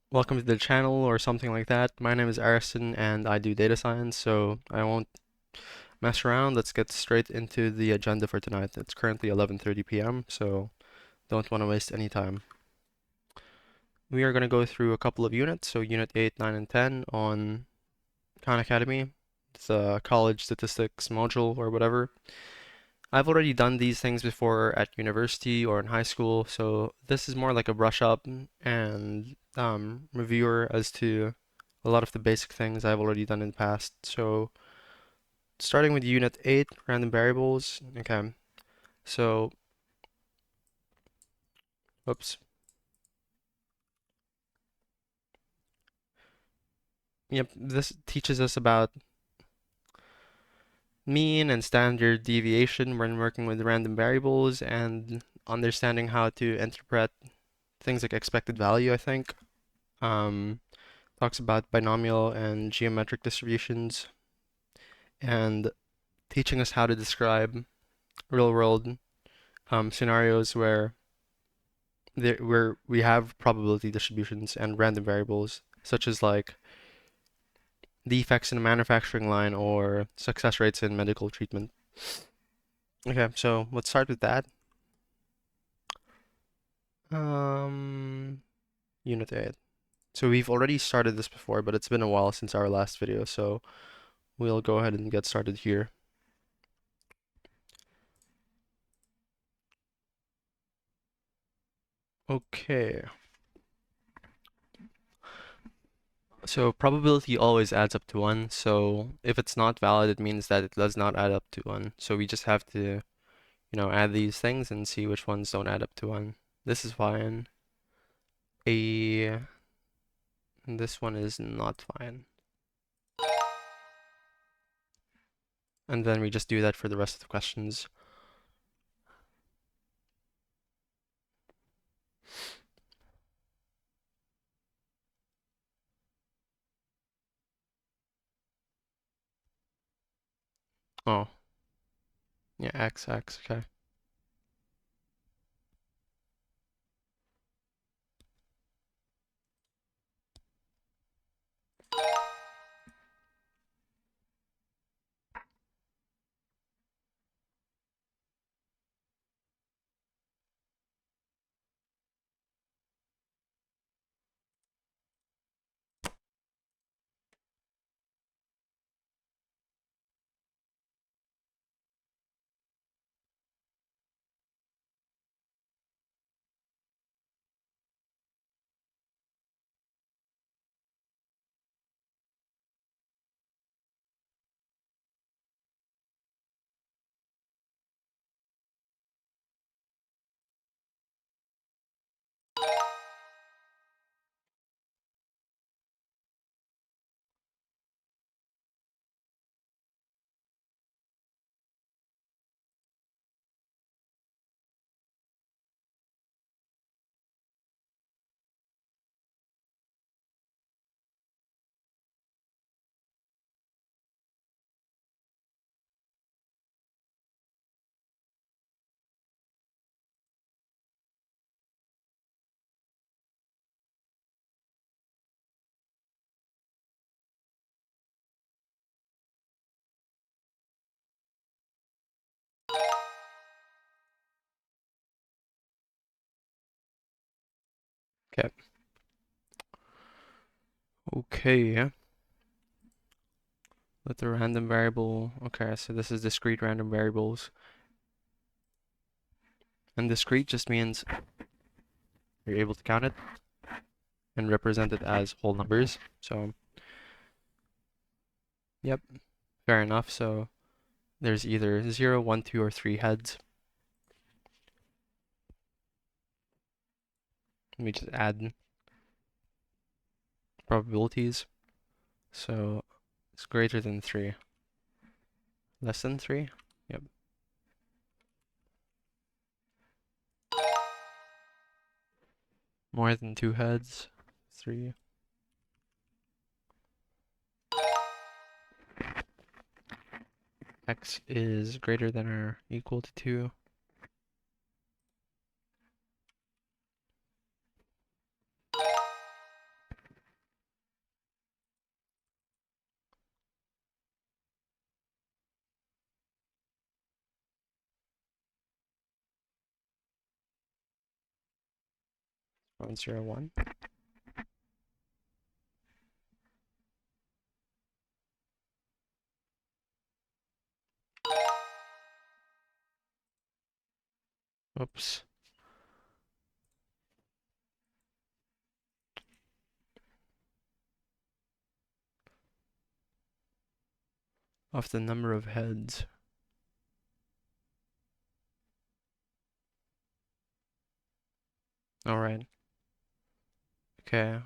Welcome to the channel or something like that. My name is Ariston and I do data science, so I won't mess around. Let's get straight into the agenda for tonight. It's currently 11:30 p.m., so don't want to waste any time. We are going to go through a couple of units, so Unit 8, 9, and 10 on Khan Academy. It's a college statistics module or whatever. I've already done these things before at university or in high school, so this is more like a brush up and reviewer as to a lot of the basic things I've already done in the past. So starting with Unit 8, random variables. Okay, so, oops. Yep, this teaches us about mean and standard deviation when working with random variables and understanding how to interpret things like expected value, I think. Um, Talks about binomial and geometric distributions and teaching us how to describe real world scenarios where we have probability distributions and random variables, such as like defects in a manufacturing line or success rates in medical treatment. Okay, so let's start with that. Um, Unit 8. So we've already started this before, but it's been a while since our last video, so we'll go ahead and get started here. Okay. So probability always adds up to 1, so if it's not valid, it means that it does not add up to 1. So we just have to, add these things and see which ones don't add up to 1. This is fine. This one is not fine. And then we just do that for the rest of the questions. Oh, yeah, X, okay. Okay. Okay. Let the random variable. Okay, so this is discrete random variables. And discrete just means you're able to count it and represent it as whole numbers. So, yep, fair enough. So there's either 0, 1, 2, or 3 heads. Let me just add probabilities. So it's greater than 3. Less than 3? Yep. More than 2 heads? 3. X is greater than or equal to 2. 0.01. Oops. Of the number of heads. Alright. Okay.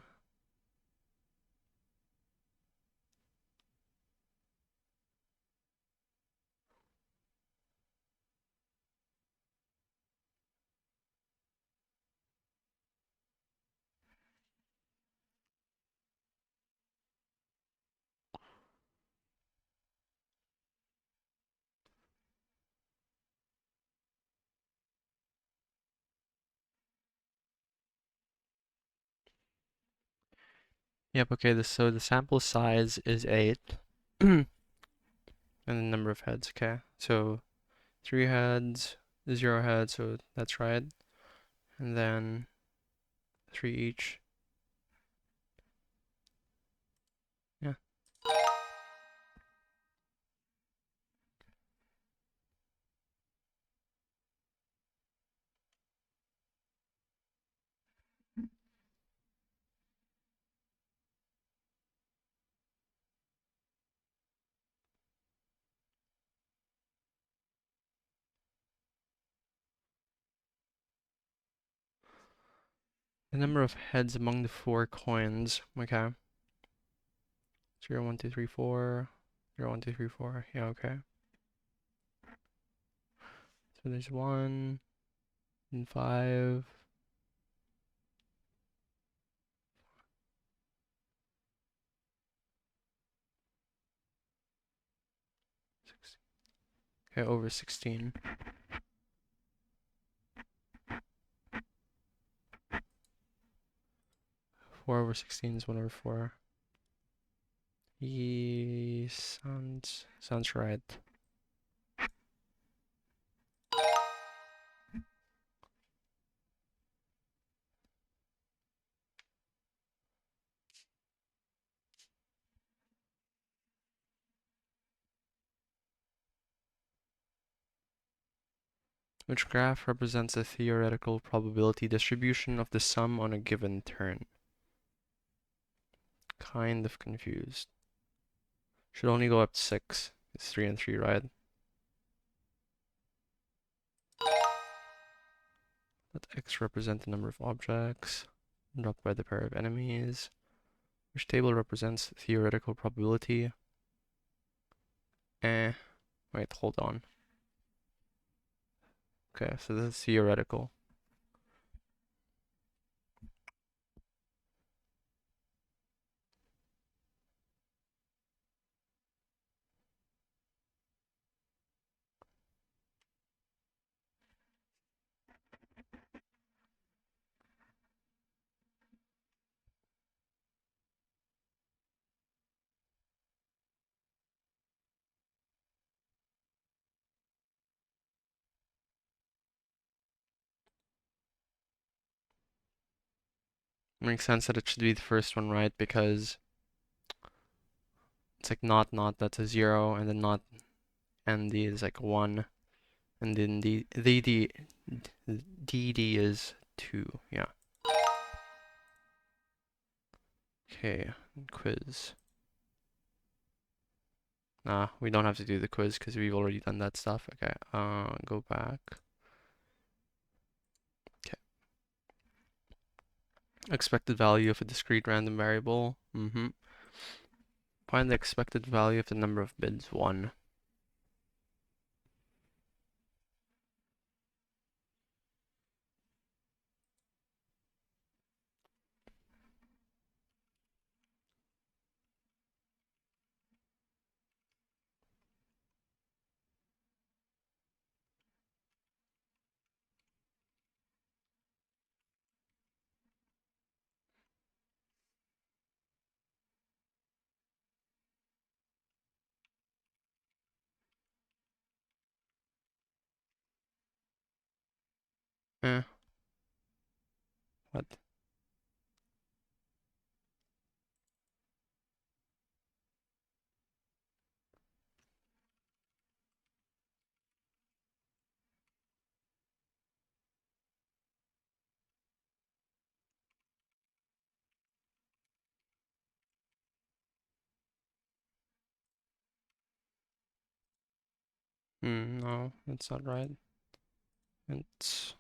Yep, okay, so the sample size is 8. And the number of heads, okay. So 3 heads, 0 heads, so that's right. And then 3 each. Yeah. The number of heads among the 4 coins, okay. 0, 1, 2, 3, 4. 0, 1, 2, 3, 4. Yeah, okay. So there's 1 and 5. 6. Okay, over 16. 4 over 16 is 1 over 4. Sounds right. Which graph represents a theoretical probability distribution of the sum on a given turn? Kind of confused. Should only go up to 6. It's 3 and 3, right? Let x represent the number of objects dropped by the pair of enemies. Which table represents theoretical probability? Wait, hold on. Okay, so this is theoretical. Makes sense that it should be the first one, right? Because it's like not, that's a 0, and then not ND is like 1, and then DD is 2, yeah. Okay, quiz. Nah, we don't have to do the quiz because we've already done that stuff. Okay, go back. Okay. Expected value of a discrete random variable. Find the expected value of the number of bids 1. Eh, what? No, that's not right. It's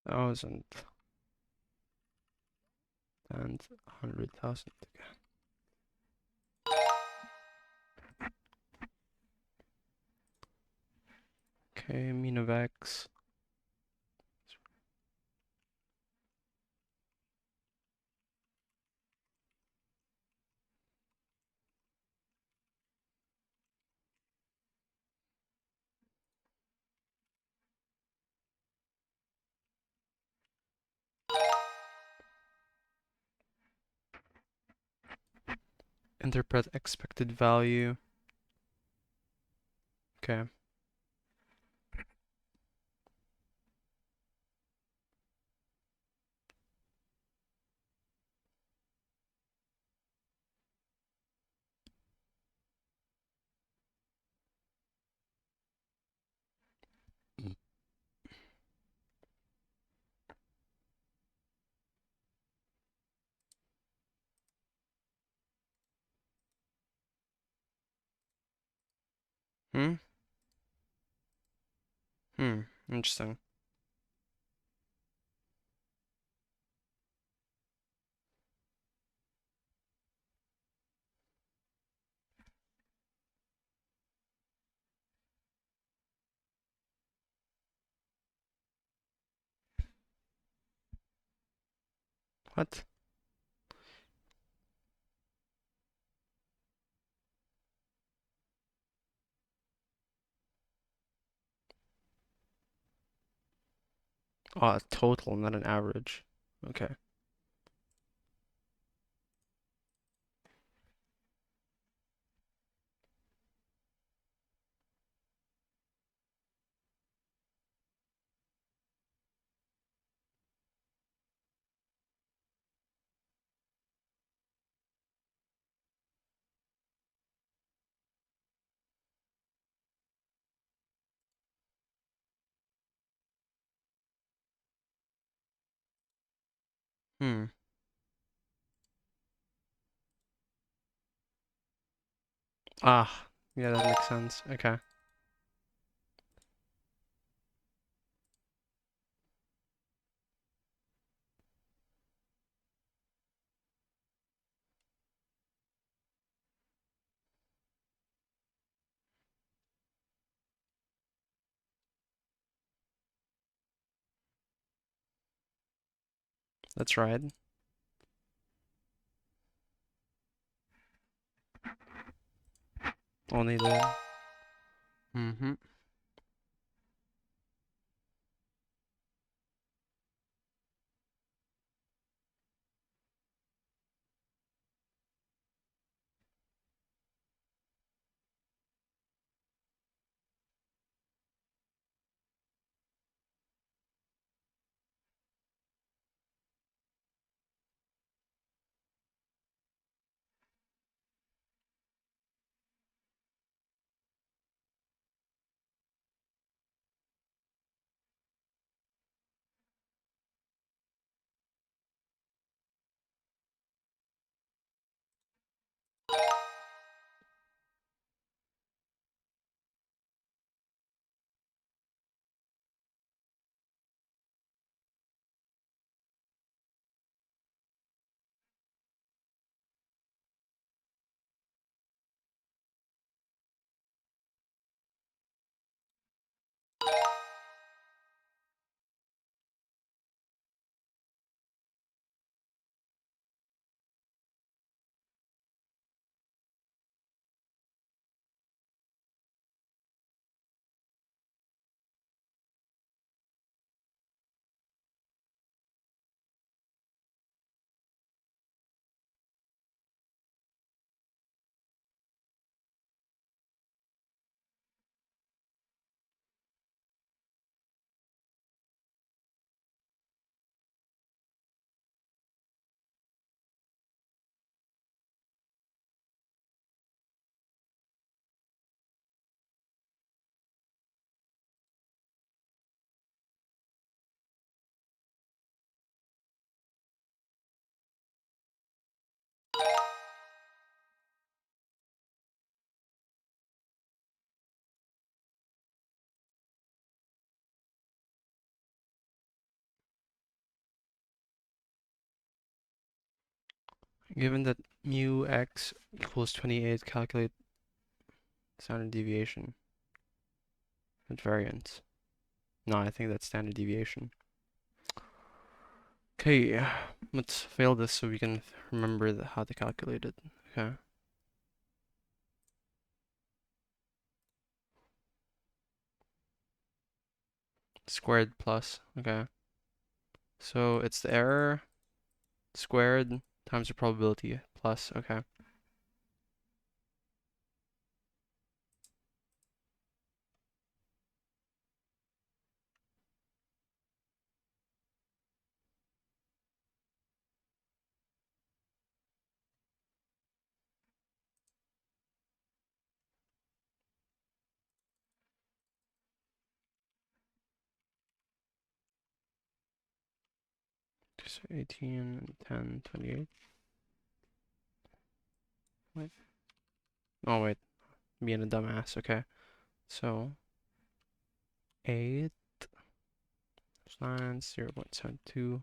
1,000 and 100,000. Okay, mean of x. Interpret expected value. Okay. Hmm? Interesting. What? Oh, total, not an average. Okay. Hmm. Ah, yeah, that makes sense. Okay. That's right. Only the. Mm-hmm. Given that mu x equals 28, calculate standard deviation at variance. No, I think that's standard deviation. Okay, let's fail this so we can remember how to calculate it. Okay. Squared plus, okay. So it's the error squared times the probability plus, okay. So 18, 10, 28. Wait. Oh, wait. Being a dumbass, okay. So 8 9, 0.72.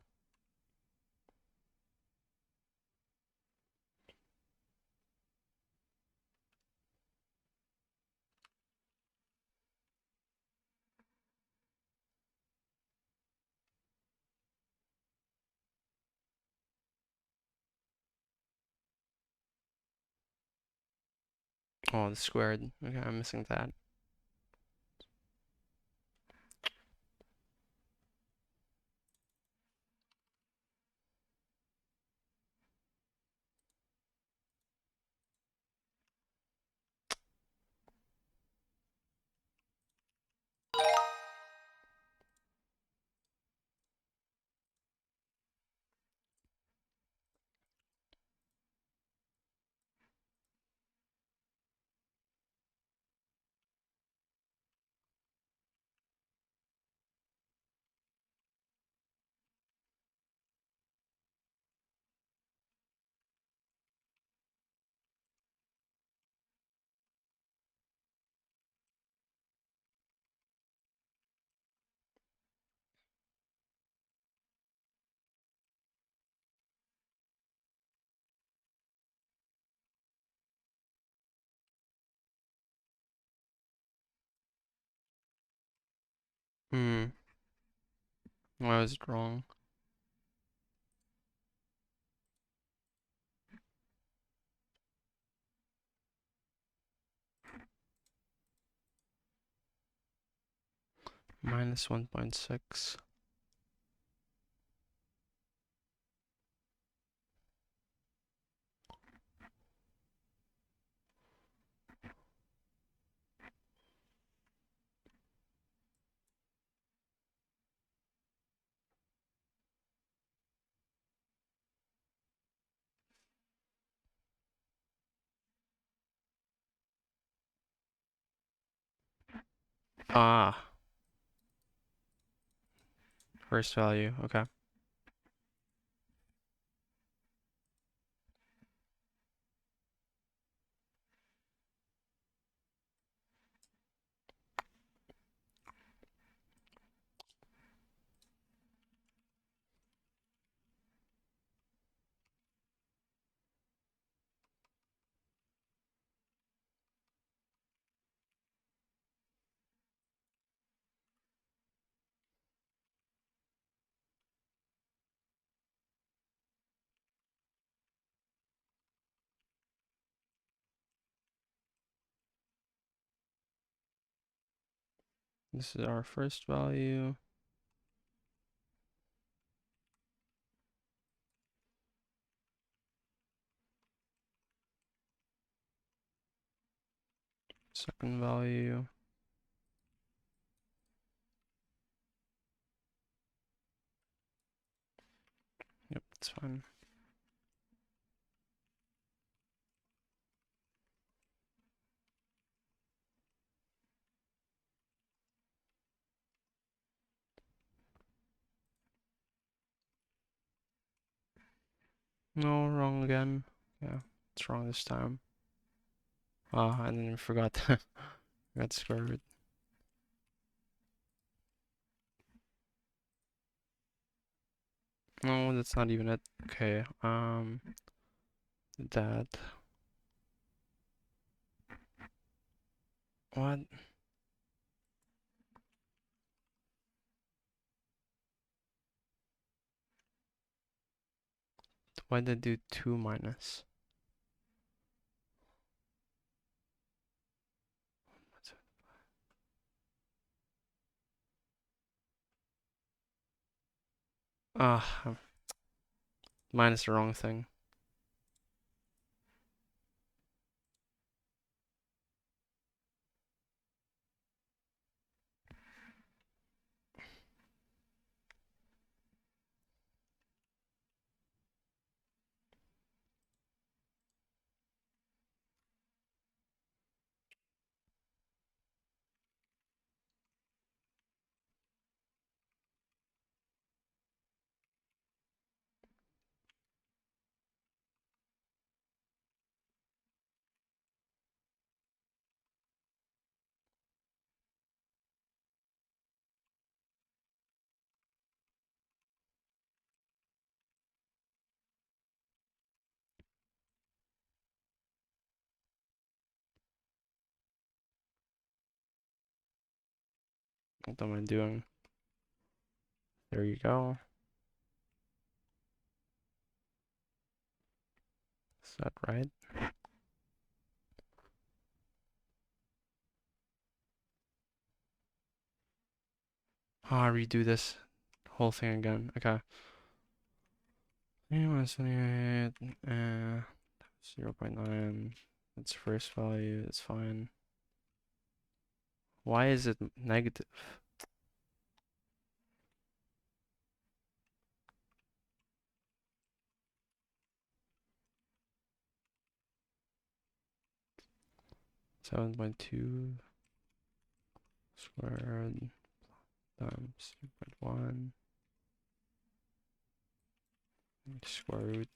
Oh, the squared. Okay, I'm missing that. Hmm. Why was it wrong? Minus 1.6. Ah, first value. Okay. This is our first value. Second value. Yep, that's fine. No, wrong again. Yeah, it's wrong this time. Ah, and then I forgot forgot the square root. No, that's not even it. Okay, that. What? Why did I do 2 minus? Ah, minus the wrong thing. What am I doing? There you go. Is that right? Ah, redo this whole thing again. Okay. 28, 0.9. Its first value is fine. Why is it negative? Seven point two squared times 3.1 square root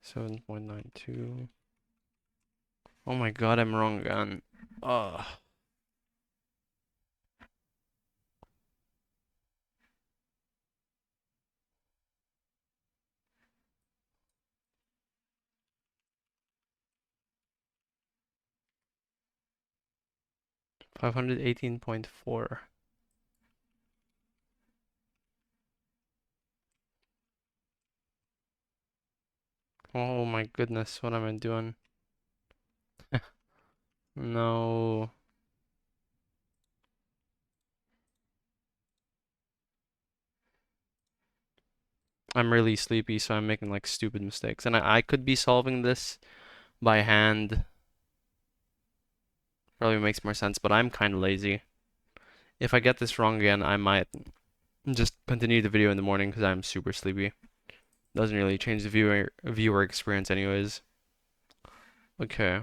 7.92. Oh my god, I'm wrong again. Ugh. 518.4. Oh my goodness, what am I doing? No. I'm really sleepy, so I'm making like stupid mistakes. And I could be solving this by hand. Probably makes more sense, but I'm kind of lazy. If I get this wrong again, I might just continue the video in the morning because I'm super sleepy. Doesn't really change the viewer experience anyways. Okay.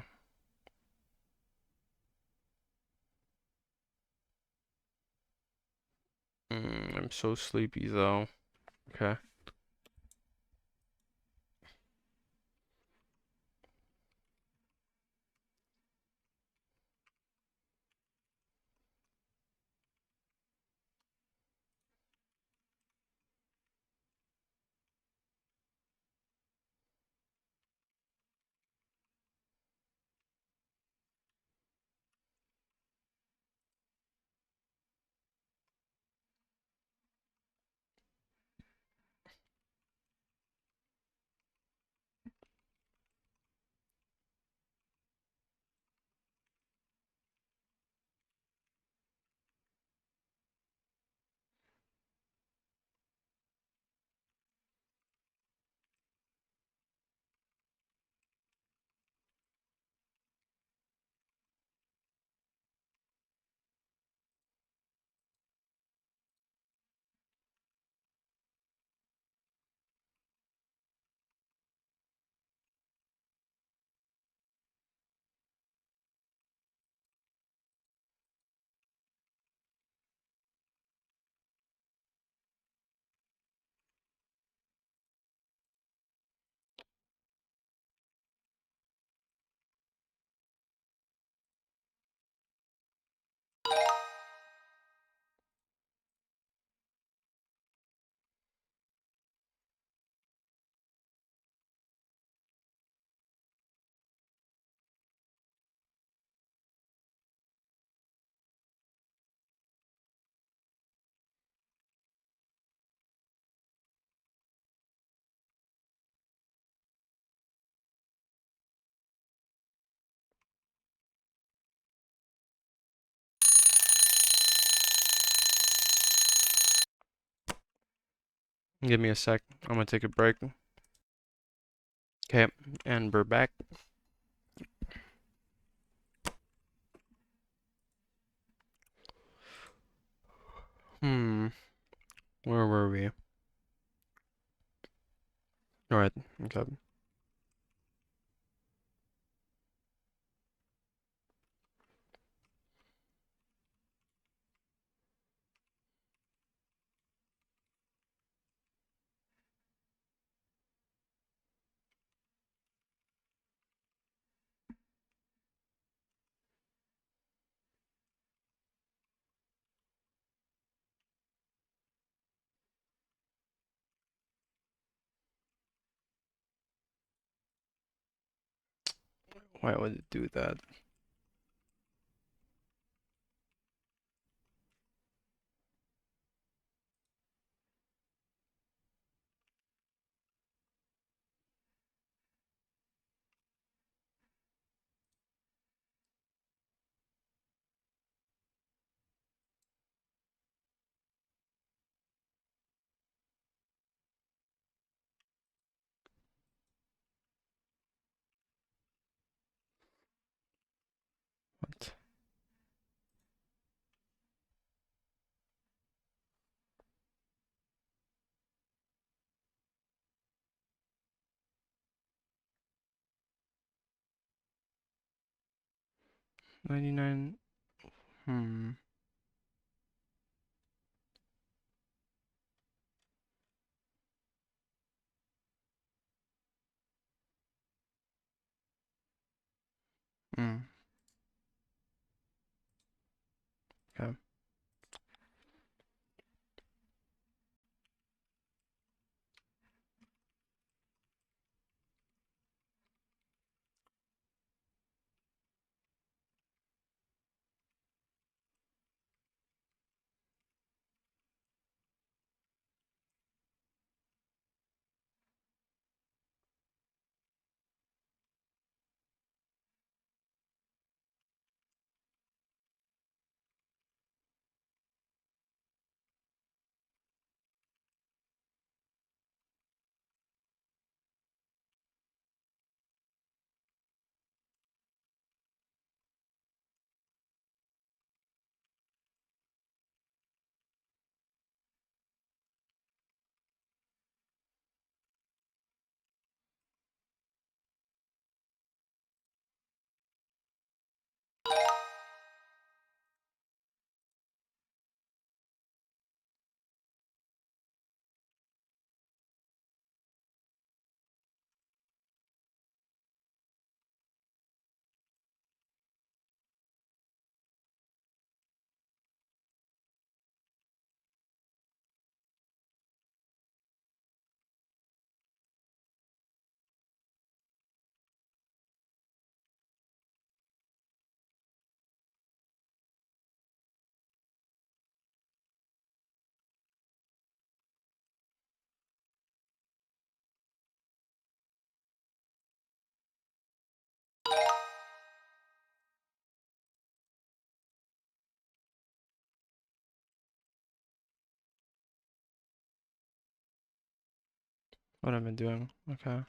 I'm so sleepy though. Okay. Give me a sec. I'm gonna take a break. Okay, and we're back. Hmm, where were we? Alright, okay. Why would it do that? What? 99? Hmm. Hmm. Okay. What am I doing? Okay.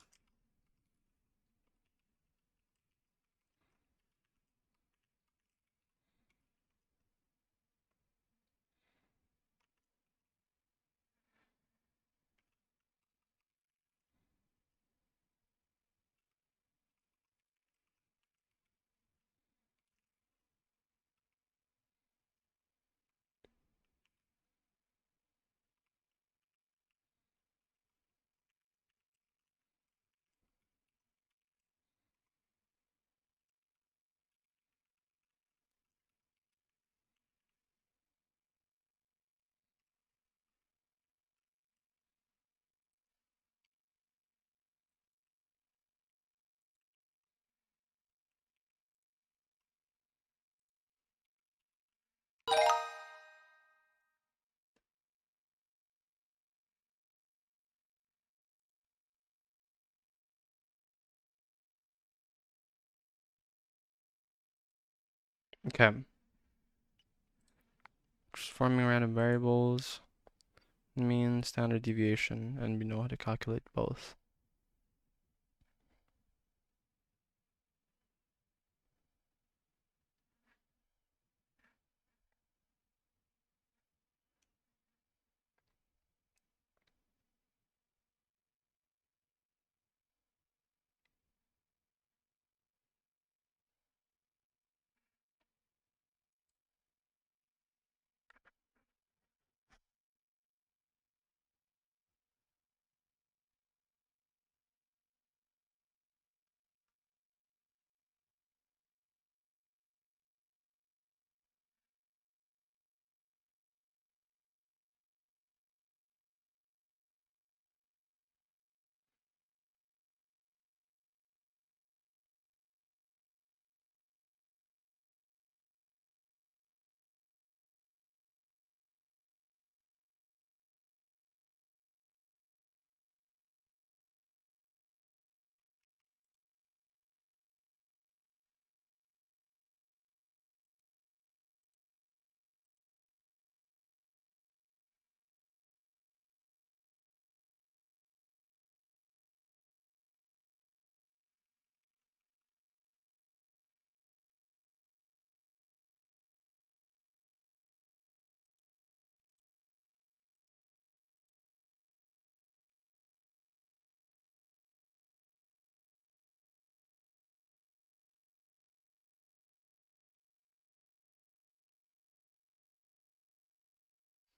Okay. Just forming random variables. mean, standard deviation, and we know how to calculate both.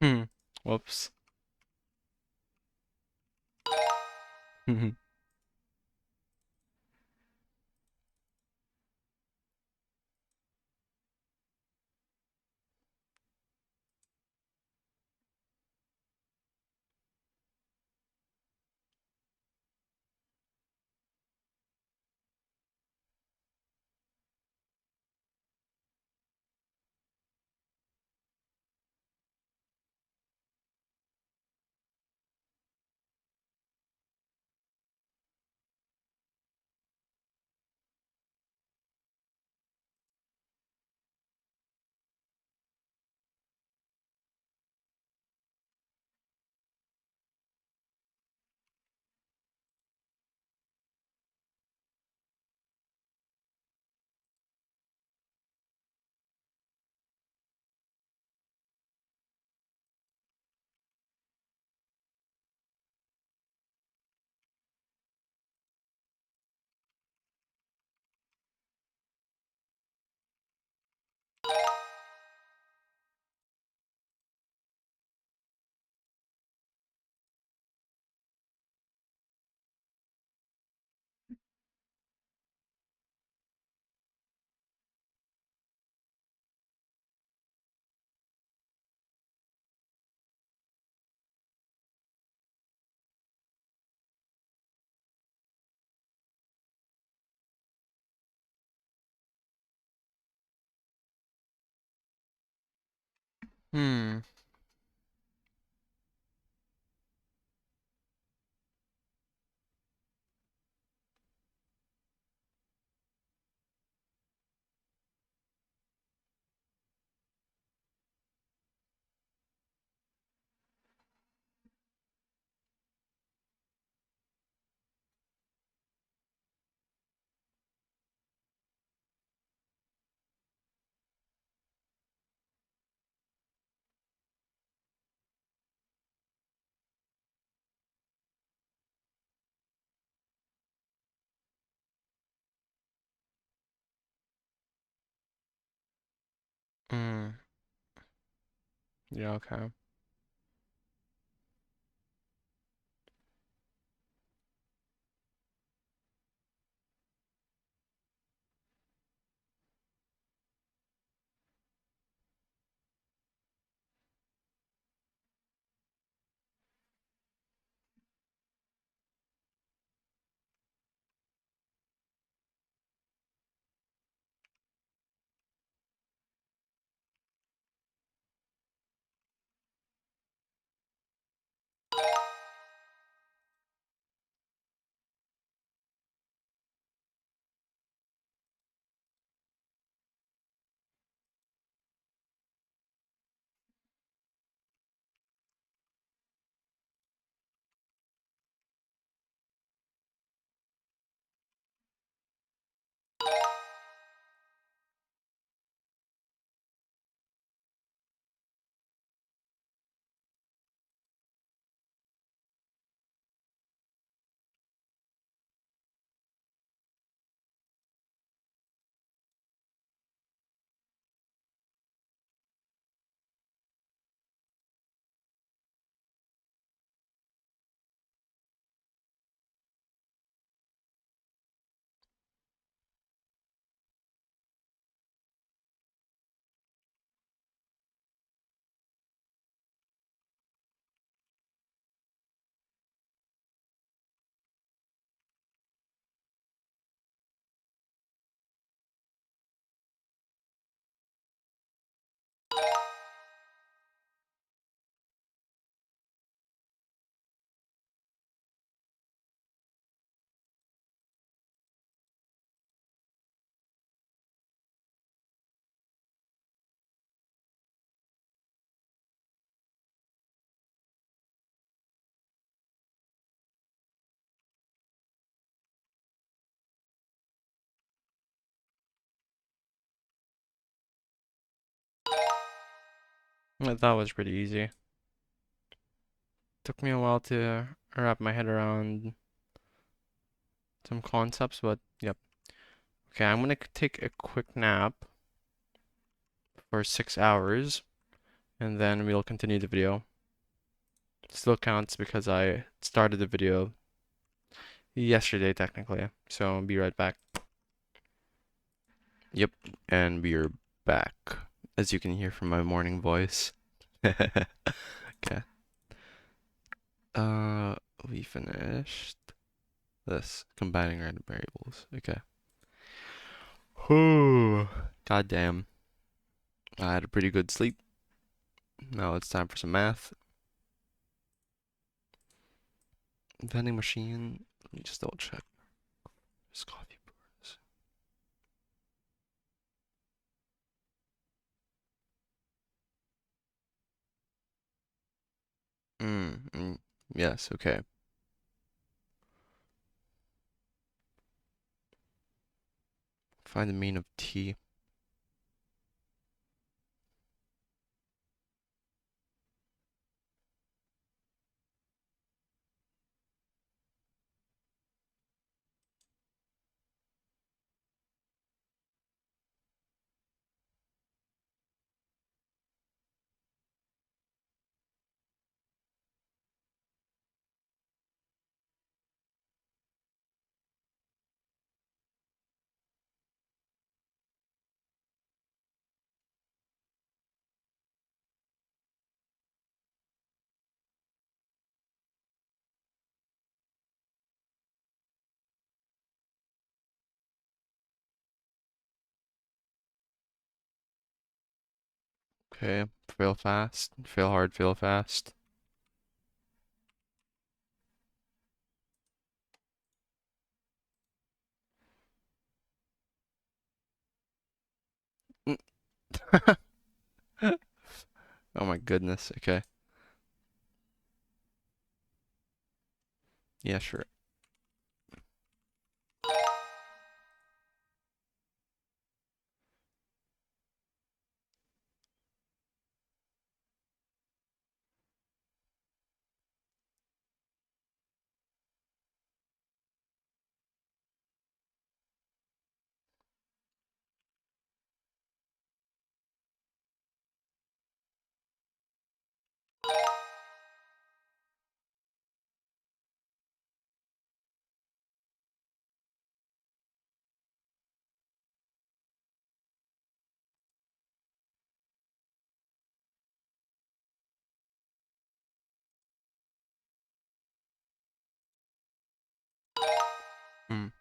Hmm. Whoops. Hmm. Hmm. Yeah, okay. That was pretty easy. Took me a while to wrap my head around some concepts, but yep. Okay, I'm gonna take a quick nap for 6 hours, and then we'll continue the video. Still counts because I started the video yesterday, technically. So I'll be right back. Yep, and we are back, as you can hear from my morning voice. Okay. Uh, we finished this combining random variables. Okay. Whew. God damn. I had a pretty good sleep. Now it's time for some math. Vending machine. Let me just double check. There's coffee brewers. Yes, okay. Find the mean of t. Okay, fail fast, fail hard, fail fast. Mm. Oh my goodness, okay. Yeah, sure. Mm.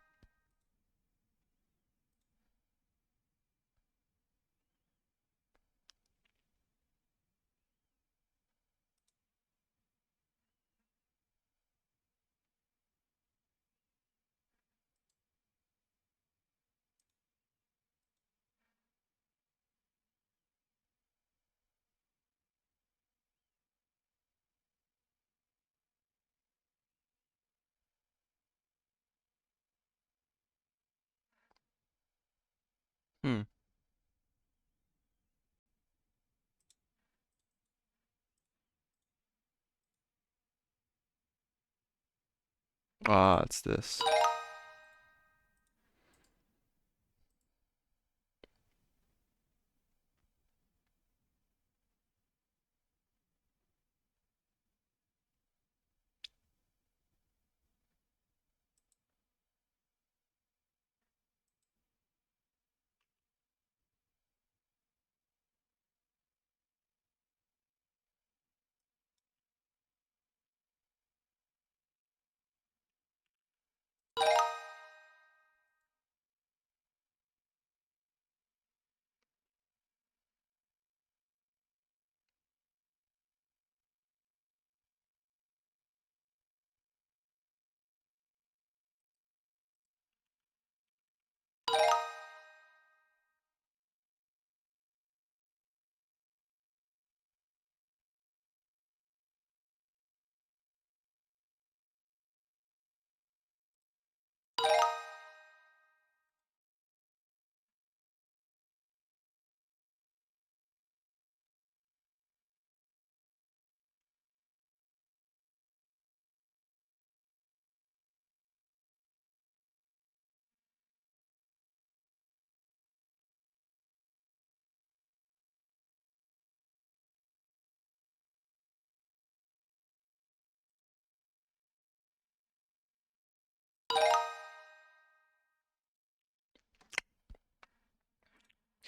Hmm. Ah, it's this.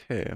Okay.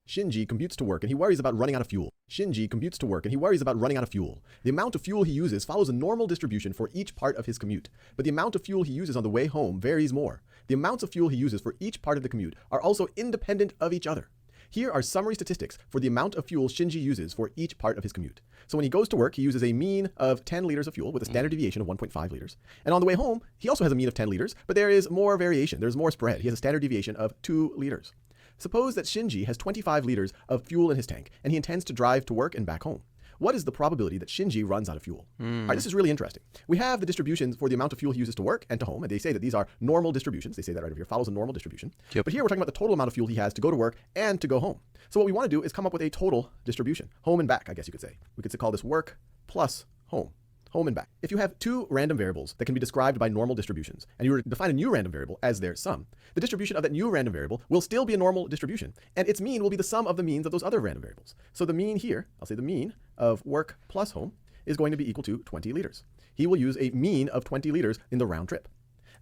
Shinji commutes to work and he worries about running out of fuel. Shinji commutes to work and he worries about running out of fuel. The amount of fuel he uses follows a normal distribution for each part of his commute, but the amount of fuel he uses on the way home varies more. The amounts of fuel he uses for each part of the commute are also independent of each other. Here are summary statistics for the amount of fuel Shinji uses for each part of his commute. So when he goes to work, he uses a mean of 10 liters of fuel with a standard deviation of 1.5 liters. And on the way home, he also has a mean of 10 liters, but there is more variation. There's more spread. He has a standard deviation of 2 liters. Suppose that Shinji has 25 liters of fuel in his tank, and he intends to drive to work and back home. What is the probability that Shinji runs out of fuel? All right, this is really interesting. We have the distributions for the amount of fuel he uses to work and to home, and they say that these are normal distributions. They say that right over here, follows a normal distribution. Yep. But here we're talking about the total amount of fuel he has to go to work and to go home. So what we want to do is come up with a total distribution, home and back, I guess you could say. We could call this work plus home. Home and back. If you have two random variables that can be described by normal distributions, and you were to define a new random variable as their sum, the distribution of that new random variable will still be a normal distribution, and its mean will be the sum of the means of those other random variables. So the mean here, I'll say the mean of work plus home, is going to be equal to 20 liters. He will use a mean of 20 liters in the round trip.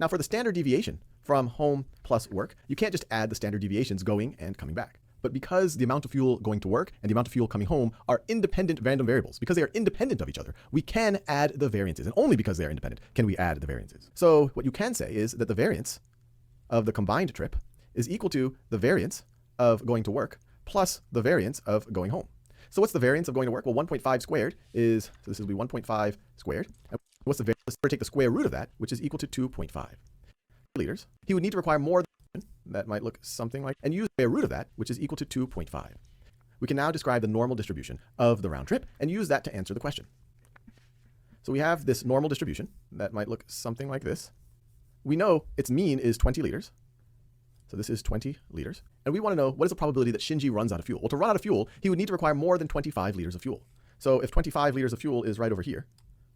Now for the standard deviation from home plus work, you can't just add the standard deviations going and coming back. But because the amount of fuel going to work and the amount of fuel coming home are independent random variables, because they are independent of each other, we can add the variances. And only because they are independent can we add the variances. So what you can say is that the variance of the combined trip is equal to the variance of going to work plus the variance of going home. So what's the variance of going to work? Well, 1.5 squared is, so this will be 1.5 squared. And what's the variance? Let's take the square root of that, which is equal to 2.5 liters. He would need to require more. That might look something like, and use the square root of that, which is equal to 2.5. We can now describe the normal distribution of the round trip and use that to answer the question. So we have this normal distribution that might look something like this. We know its mean is 20 liters. So this is 20 liters. And we want to know what is the probability that Shinji runs out of fuel. Well, to run out of fuel, he would need to require more than 25 liters of fuel. So if 25 liters of fuel is right over here,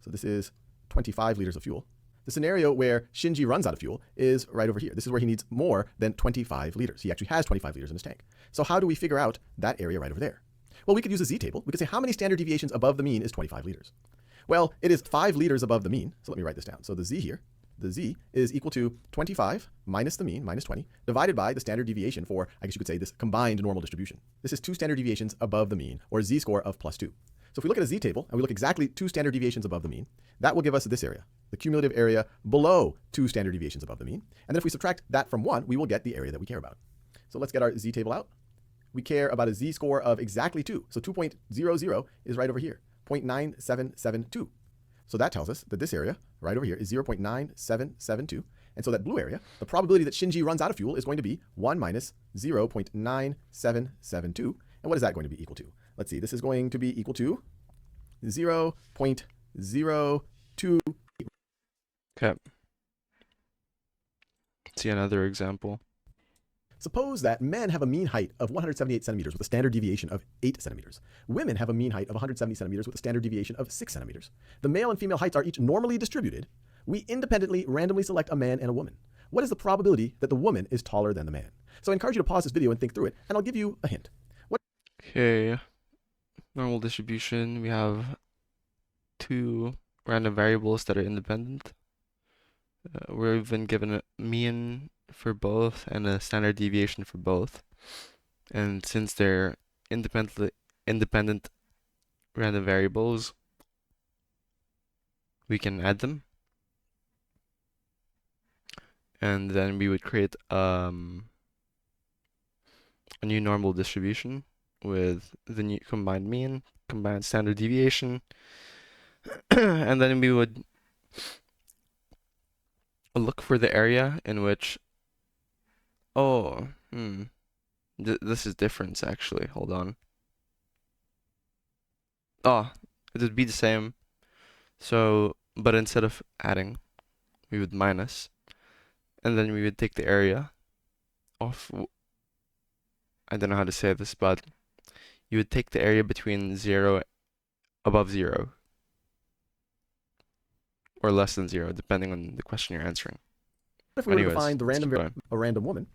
so this is 25 liters of fuel, the scenario where Shinji runs out of fuel is right over here. This is where he needs more than 25 liters. He actually has 25 liters in his tank. So how do we figure out that area right over there? Well, we could use a z-table. We could say how many standard deviations above the mean is 25 liters? Well, it is 5 liters above the mean. So let me write this down. So the z here, the z is equal to 25 minus the mean, minus 20, divided by the standard deviation for, I guess you could say, this combined normal distribution. This is 2 standard deviations above the mean, or a z-score of plus 2. So if we look at a z-table, and we look exactly 2 standard deviations above the mean, that will give us this area, the cumulative area below 2 standard deviations above the mean. And then if we subtract that from 1, we will get the area that we care about. So let's get our z-table out. We care about a z-score of exactly 2. So 2.00 is right over here, 0.9772. So that tells us that this area right over here is 0.9772. And so that blue area, the probability that Shinji runs out of fuel is going to be 1 minus 0.9772. And what is that going to be equal to? Let's see, this is going to be equal to 0.02. Okay. Let's see another example. Suppose that men have a mean height of 178 centimeters with a standard deviation of 8 centimeters. Women have a mean height of 170 centimeters with a standard deviation of 6 centimeters. The male and female heights are each normally distributed. We independently randomly select a man and a woman. What is the probability that the woman is taller than the man? So I encourage you to pause this video and think through it, and I'll give you a hint. Okay. Normal distribution, we have 2 random variables that are independent. We've been given a mean for both and a standard deviation for both. And since they're independent random variables, we can add them. And then we would create a new normal distribution with the new combined mean, combined standard deviation, and then we would look for the area in which, this is difference actually, hold on. It would be the same, so, but instead of adding, we would minus, and then we would take the area of, I don't know how to say this, but you would take the area between 0 above 0 or less than 0, depending on the question you're answering. What if we were to find the a random woman?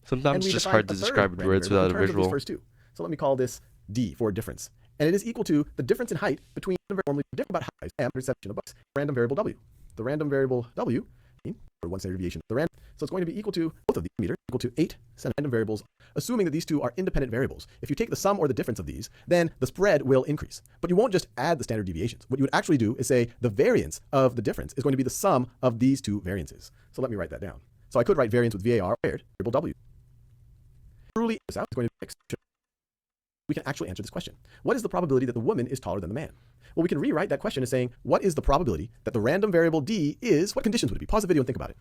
Sometimes it's just hard to describe with words without a visual. First two. So let me call this D for difference. and it is equal to the difference in height between normally different about height and intersection of books. Random variable w. The random variable w, or one standard deviation of the random, so it's going to be equal to both of these meters, equal to 8 random variables, assuming that these two are independent variables. If you take the sum or the difference of these, then the spread will increase. But you won't just add the standard deviations. What you would actually do is say the variance of the difference is going to be the sum of these two variances. So let me write that down. So I could write variance with VAR squared, variable w. Truly, this out is going to be we can actually answer this question. What is the probability that the woman is taller than the man? Well, we can rewrite that question as saying, what is the probability that the random variable d is, what conditions would it be? Pause the video and think about it.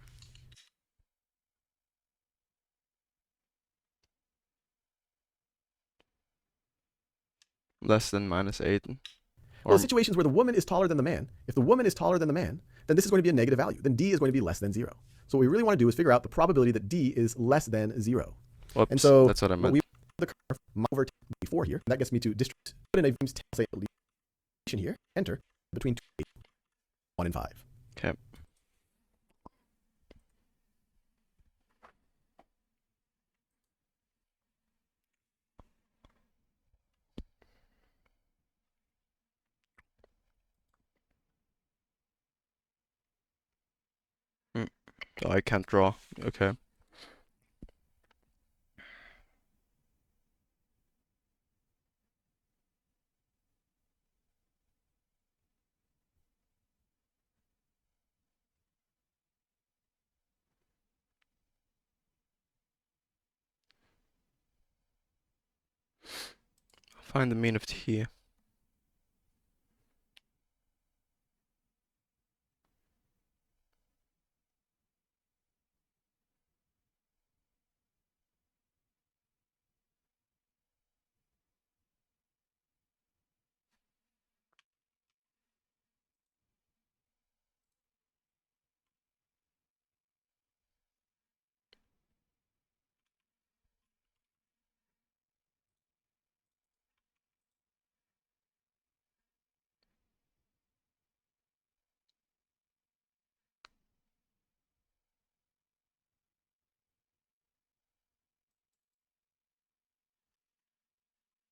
Less than -8. Well, Or the situations where the woman is taller than the man, if the woman is taller than the man, then this is going to be a negative value. Then d is going to be less than 0. So what we really want to do is figure out the probability that d is less than 0. whoops, And so that's what I what meant. we the curve over before here, and that gets me to distribute, put in a say here, enter, between 2, 1, and 5. Okay. Oh, I can't draw. Okay. Find the mean of t.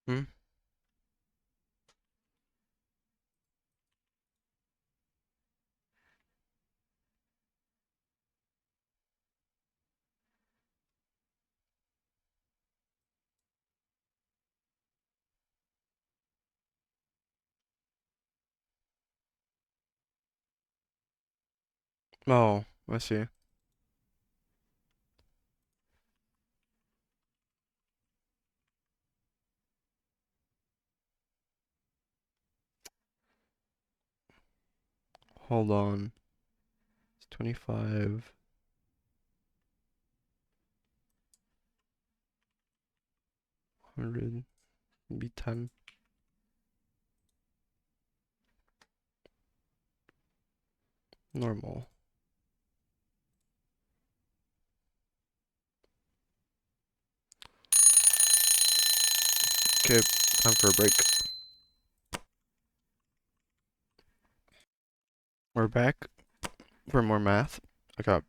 Hmm? Oh, I see. Hold on. It's 25. 100. Be 10. Normal. Okay, time for a break. We're back for more math. Okay.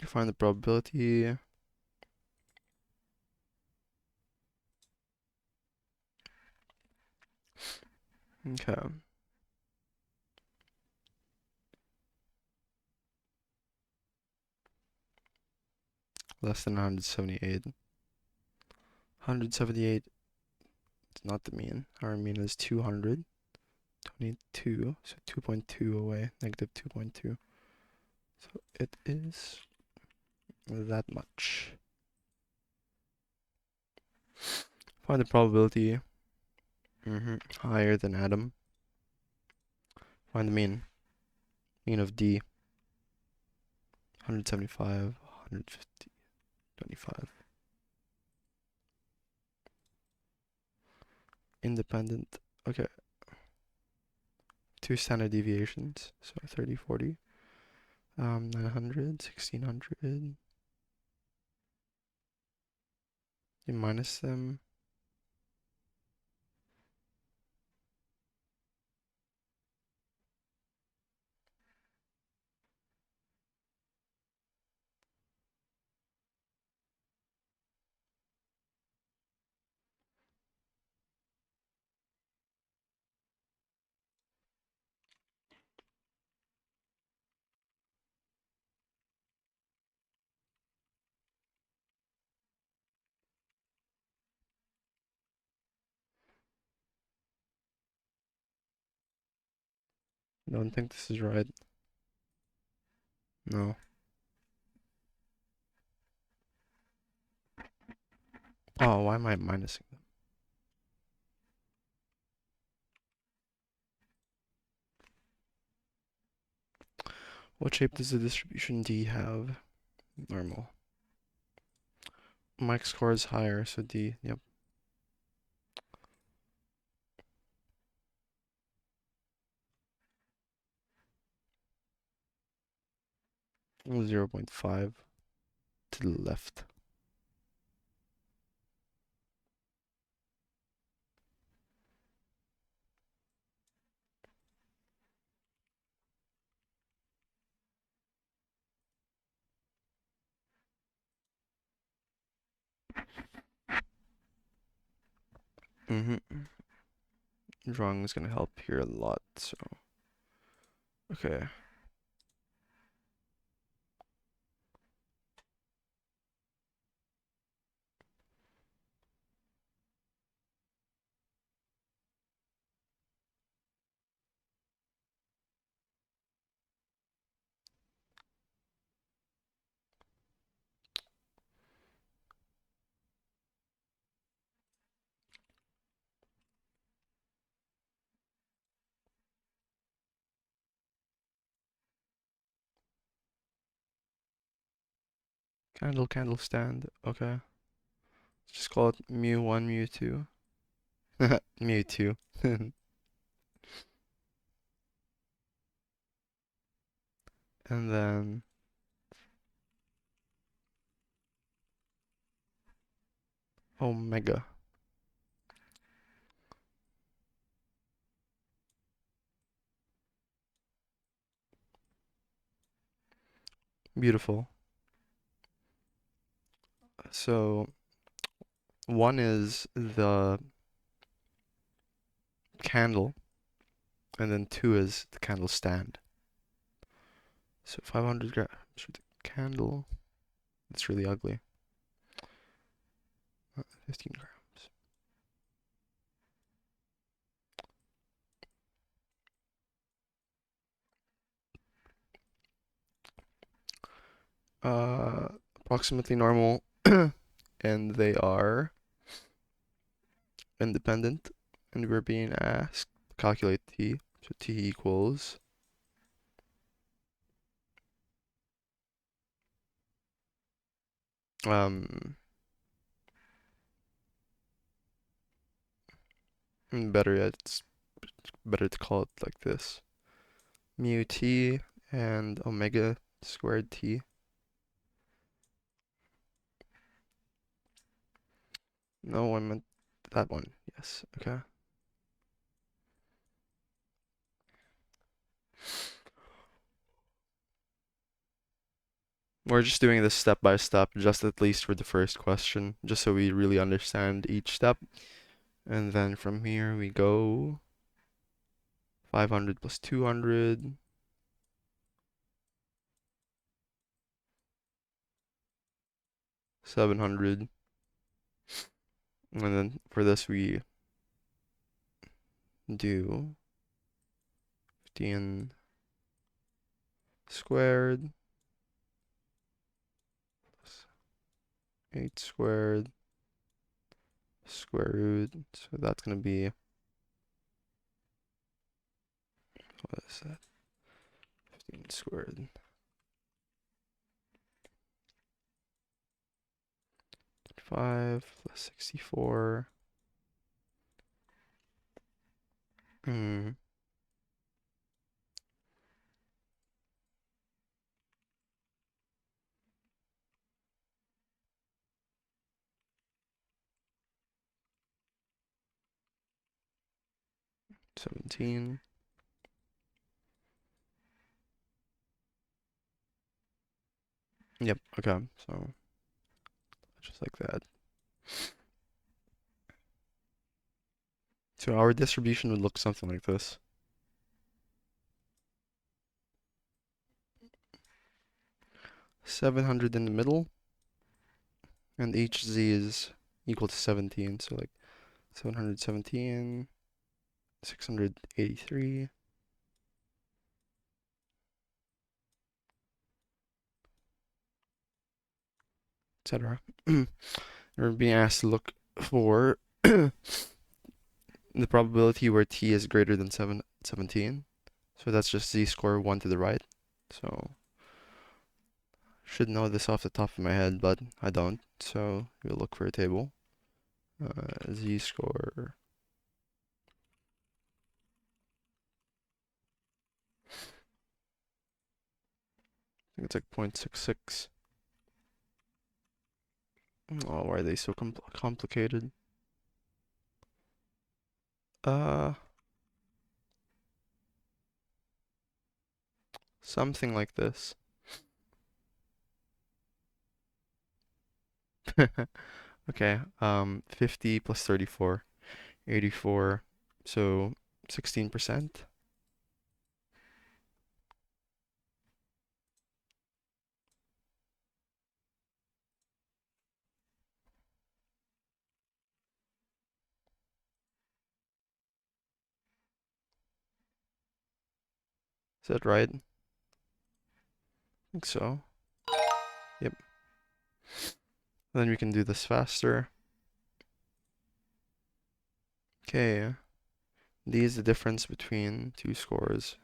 Find the probability. Okay. Less than 178. 178 is not the mean. Our mean is 200. 22, so 2.2 away, negative 2.2. So it is that much. Find the probability higher than Adam. Find the mean. Mean of D. 175, 150, 25. Independent. Okay. 2 standard deviations. So 30, 40. 900, 1600. You minus them. Don't think this is right. No. Oh, why am I minusing them? What shape does the distribution D have? Normal. Mike scores higher, so D. Yep. 0.5 to the left. Mm-hmm. Drawing is gonna help here a lot, so. Okay. Candle stand. Okay. Let's just call it mu1, mu2. Mu2. And then omega. Beautiful. So one is the candle, and then two is the candle stand. So 500 grams for the candle. It's really ugly. 15 grams. Approximately normal, and they are independent, and we're being asked to calculate t. So t equals um better yet, it's better to call it like this: mu t and omega squared t. No, I meant that one. Yes. Okay. We're just doing this step by step, just at least for the first question, just so we really understand each step. And then from here we go 500 plus 200. 700. And then for this we do 15 squared plus 8 squared square root. So that's going to be, what is that? 15 squared. 5 plus 64. 17. Yep, okay, so just like that. So our distribution would look something like this. 700 in the middle, and each z is equal to 17. So like 717, 683, etc. We're being asked to look for the probability where t is greater than 17. So that's just z-score 1 to the right. So should know this off the top of my head, but I don't. So we'll look for a table. Z-score. I think it's like 0.66. Oh, why are they so complicated? Uh, Something like this. Okay, 50 plus 34, 84. So 16%. Is that right? I think so. Yep. Then we can do this faster. Okay, D is the difference between two scores.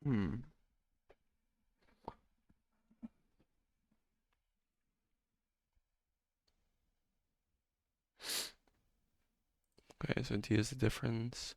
Hmm. Okay, so D is the difference.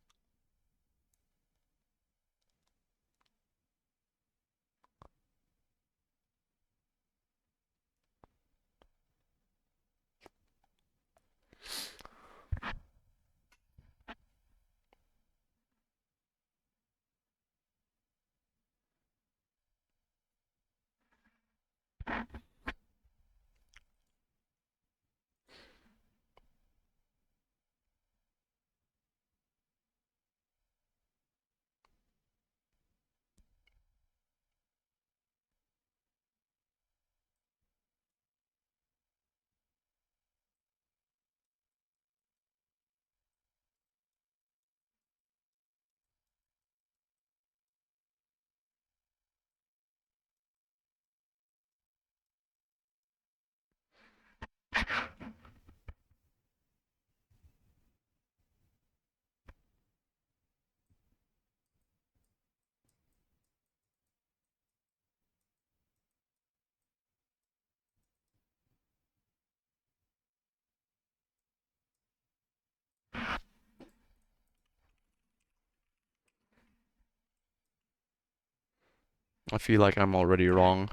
I feel like I'm already wrong.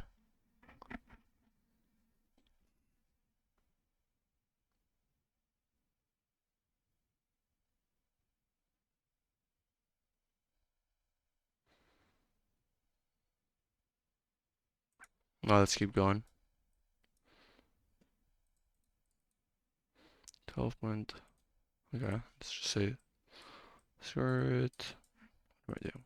No, let's keep going. 12 point. Okay, let's just say skirt. What do I do?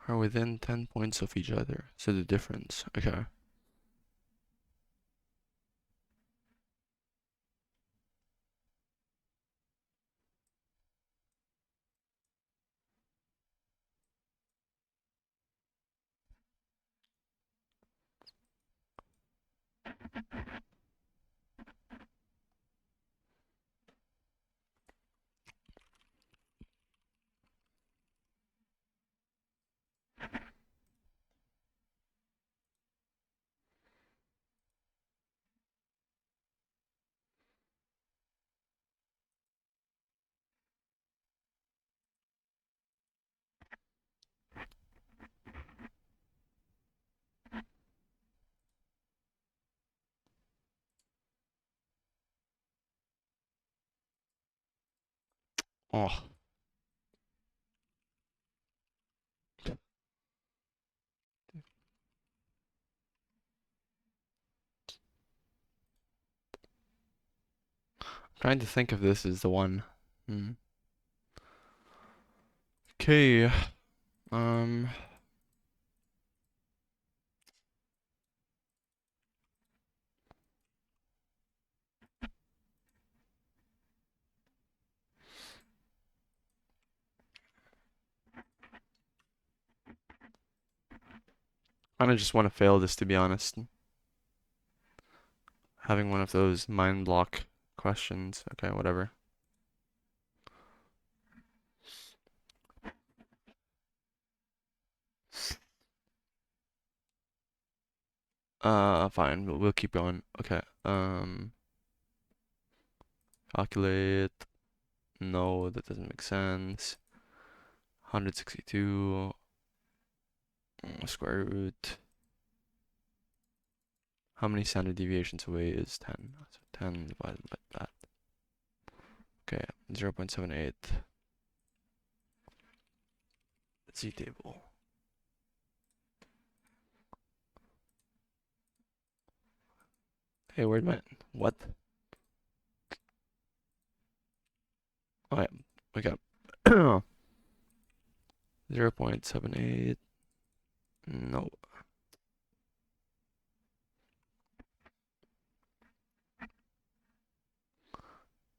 Are within 10 points of each other. So the difference. Okay. Oh, Trying to think if this is the one. Okay. Um, kind of just want to fail this, to be honest. Having one of those mind block questions. Okay, whatever. Fine. We'll keep going. Okay. Calculate. No, that doesn't make sense. 162 square root. How many standard deviations away is 10? So 10 divided by that. Okay, 0.78. Z table. Hey, where'd my what? Oh yeah, okay. 0.78. No.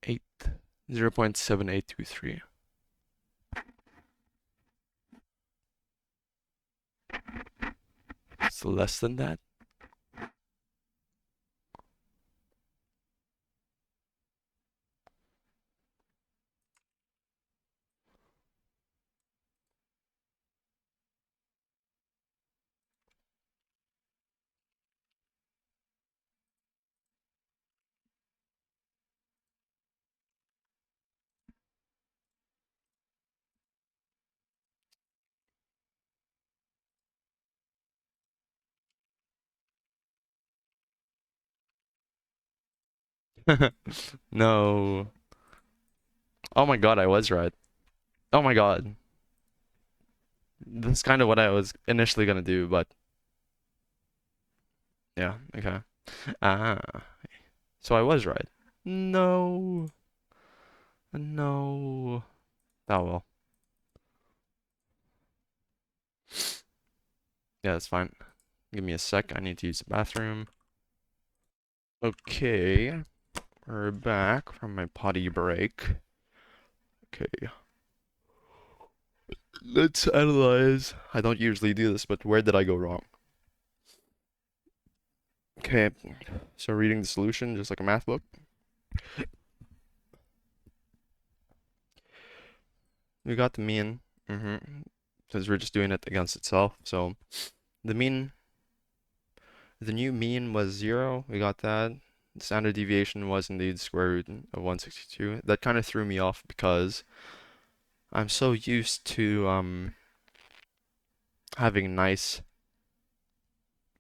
8. 0.7823. It's less than that. No. Oh my god, I was right. Oh my god. That's kind of what I was initially gonna do, but yeah, okay. Ah, so I was right. No. No. Oh well. Yeah, that's fine. Give me a sec. I need to use the bathroom. Okay, we're back from my potty break. Okay, let's analyze. I don't usually do this, but where did I go wrong? Okay, so reading the solution, just like a math book. We got the mean, because we're just doing it against itself. So the mean, the new mean was 0. We got that. The standard deviation was indeed square root of 162. That kind of threw me off because I'm so used to having nice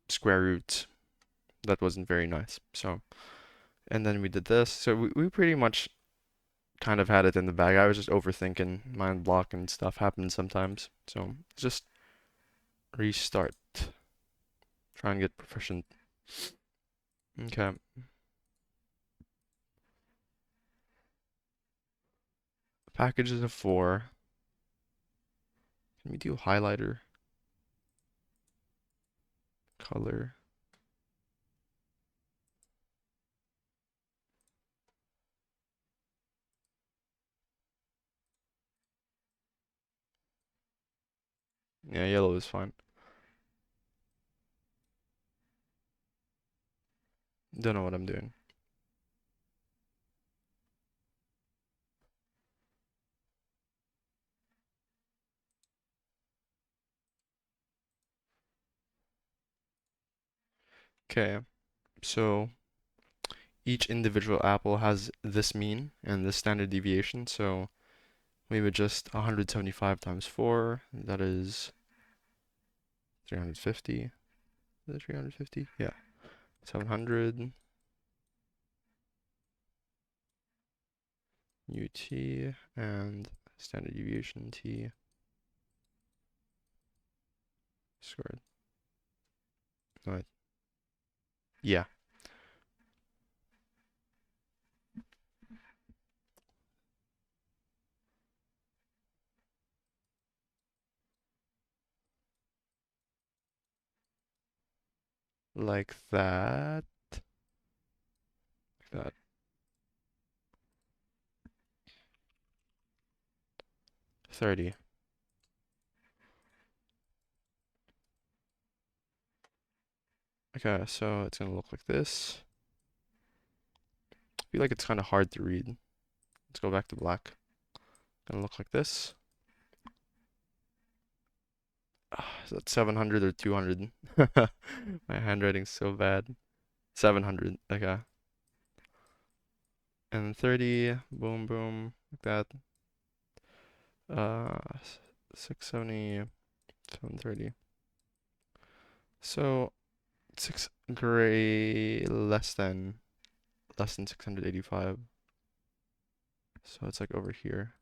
square roots. That wasn't very nice. So, and then we did this. So we pretty much kind of had it in the bag. I was just overthinking, mind block and stuff happens sometimes. So just restart. Try and get proficient. Okay. Packages of 4. Can we do highlighter? Color. Yeah, yellow is fine. Don't know what I'm doing. Okay, so each individual apple has this mean and this standard deviation. So we would just 175 times 4. That is 350. Is it 350? Yeah. 700 UT and standard deviation T squared. Right. Yeah. like that, like that. 30. Okay, so it's gonna look like this. I feel like it's kind of hard to read. Let's go back to black. Gonna look like this. Is that 700 or 200? My handwriting's so bad. 700. Okay. And 30. Boom, boom. Like that. 670. 730. So, 6 gray less than 685. So it's like over here.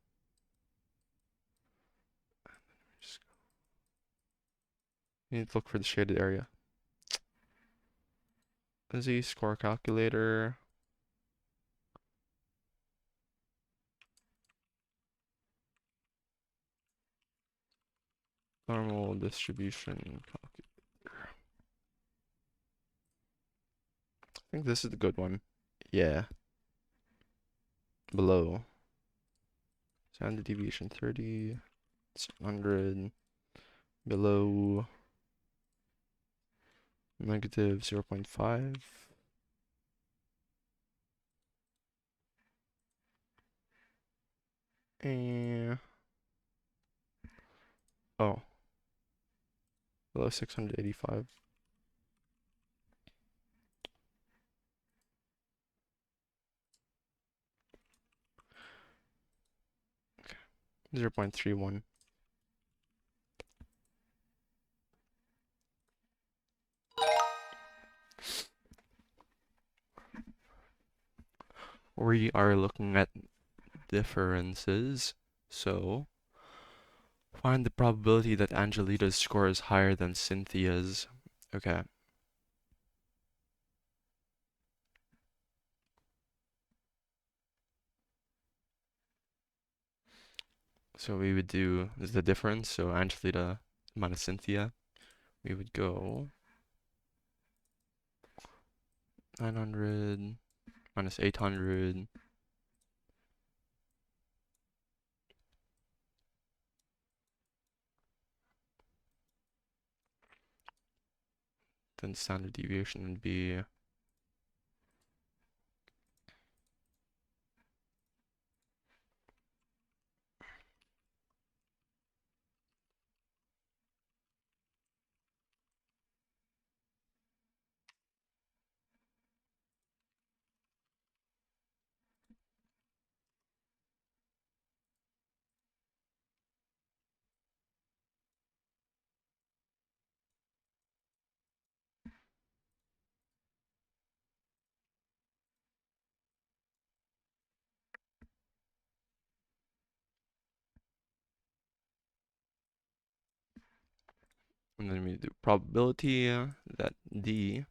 Just you need to look for the shaded area. Z score calculator. Normal distribution calculator. I think this is the good one. Yeah. Below. Standard deviation 30. 700. Below. Negative 0.5. And oh, below 685. 0.31. We are looking at differences. So, find the probability that Angelita's score is higher than Cynthia's. Okay. So we would do this is the difference. So Angelita minus Cynthia. We would go 900 minus 800. Then standard deviation would be and then we do probability that D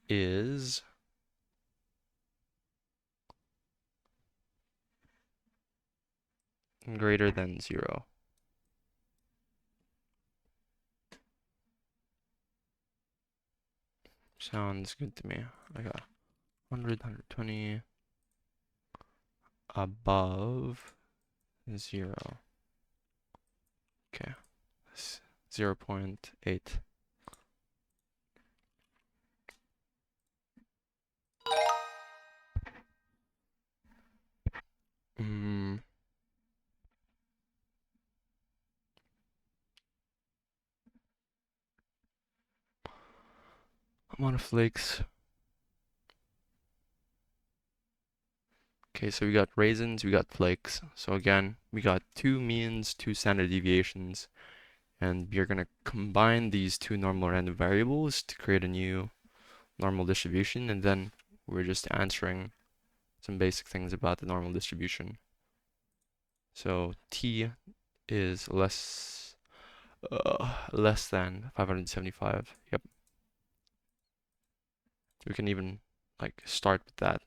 is greater than 0. Sounds good to me. I got 100, 120 above 0. Okay. 0.8. Mm, amount of flakes. Okay, so we got raisins, we got flakes. So again, we got two means, two standard deviations, and we are going to combine these two normal random variables to create a new normal distribution, and then we're just answering some basic things about the normal distribution. So t is less than 575. Yep. We can even like start with that.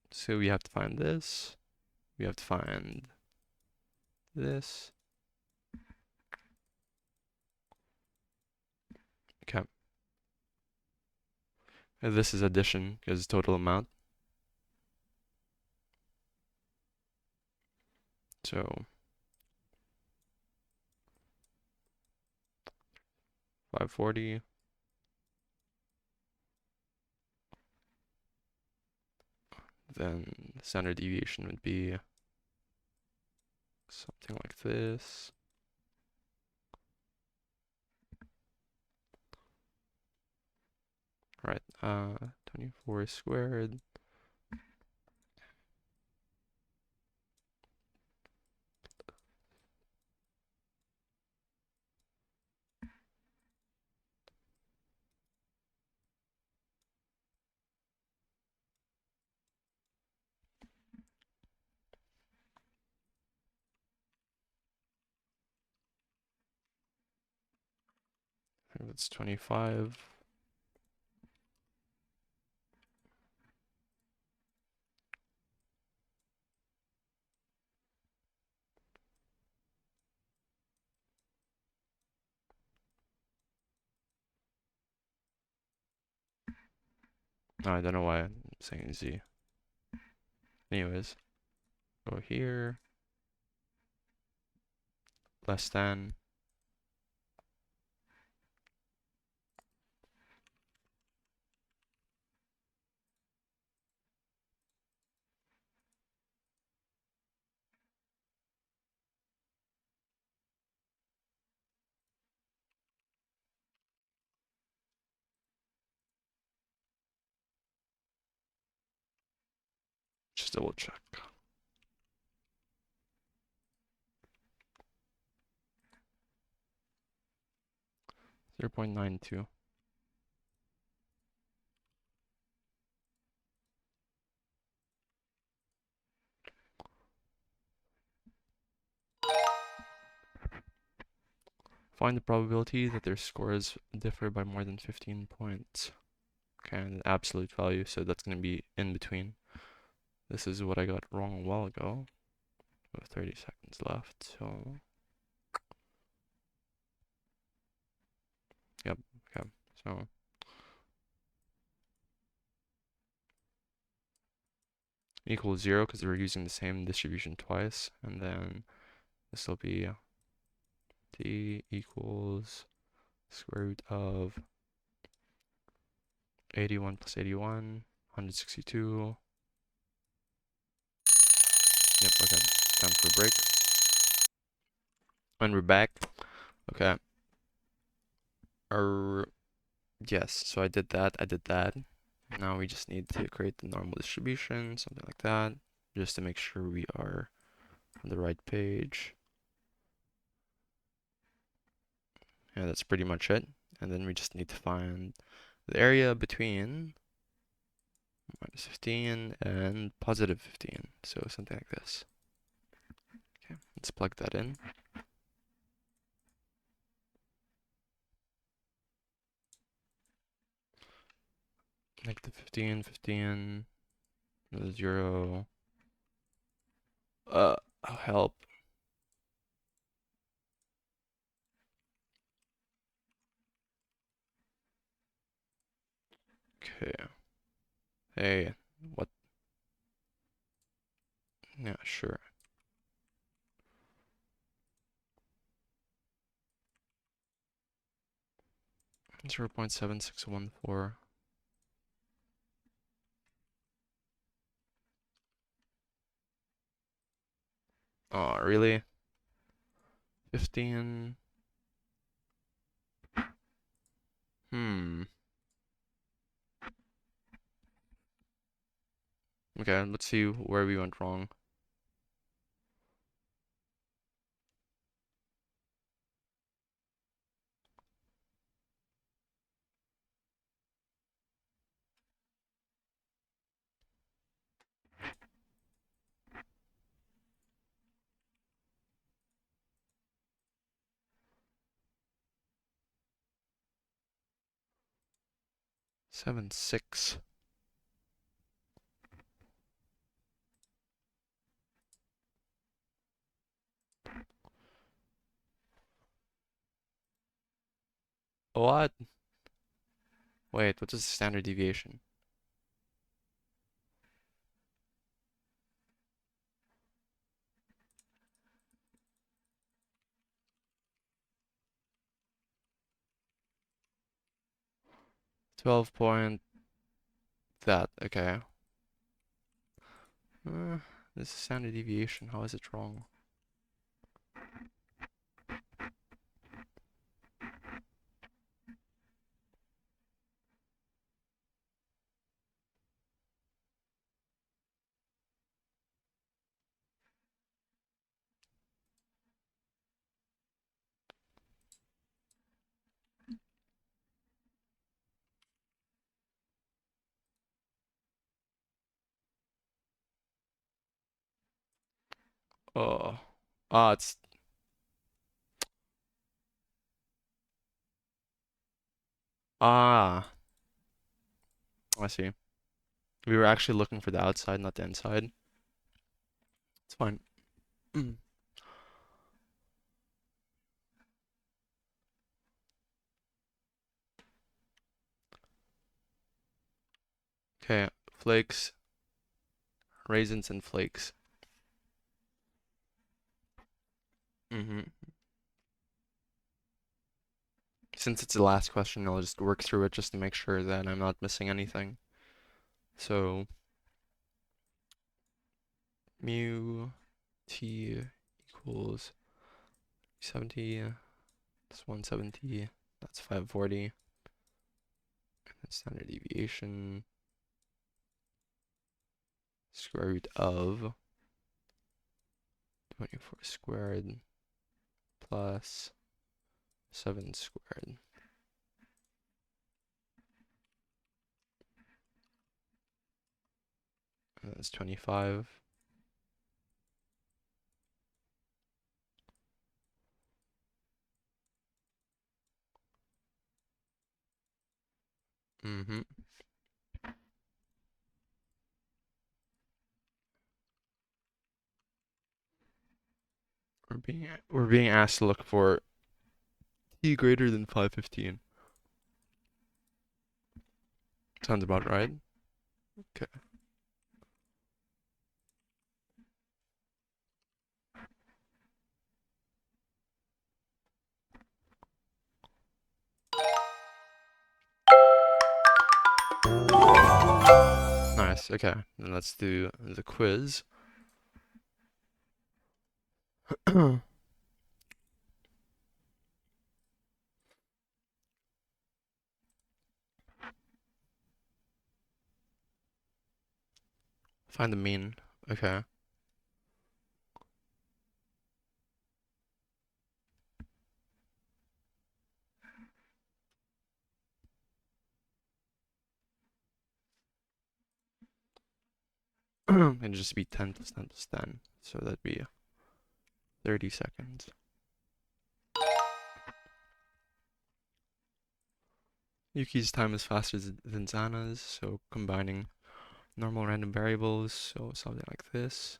So we have to find this. We have to find this. Okay. And this is addition because total amount. So 540. Then the standard deviation would be something like this. Right, 24 squared. I think that's 25. No, I don't know why I'm saying Z. Anyways, go here, less than. Just double check. 0.92. Find the probability that their scores differ by more than 15 points. Okay, and the absolute value, so that's going to be in between. This is what I got wrong a while ago. We have 30 seconds left, so. Yep, okay, so. Equals 0 because we're using the same distribution twice, and then this will be d equals square root of 81 plus 81, 162. Yep, okay, time for a break. And we're back. Okay. Yes, so I did that. Now we just need to create the normal distribution, something like that, just to make sure we are on the right page. Yeah, that's pretty much it. And then we just need to find the area between minus 15 and positive 15. So something like this. Okay, let's plug that in. Negative 15, 15, 0. Oh, help. Okay. Hey, what? Yeah, sure. 0.7614. Oh, really? 15. Hmm. Okay, let's see where we went wrong. Seven, 6. What? Wait, what's the standard deviation? 12 point that. Okay. Uh, this is standard deviation. How is it wrong? Oh. It's ah. I see. We were actually looking for the outside, not the inside. It's fine. Okay, flakes, raisins, and flakes. hmm Since it's the last question, I'll just work through it just to make sure that I'm not missing anything. So, mu t equals 70. That's 170. That's 540. And standard deviation, square root of 24 squared plus 7 squared. And that's 25. Mm-hmm. We're being asked to look for t greater than 515. Sounds about right. Okay. Nice. Okay. Then let's do the quiz. Find the mean. Okay. It'd just be 10 plus 10 plus 10. So that'd be 30 seconds. Yuki's time is faster than Zana's, so combining normal random variables, so something like this.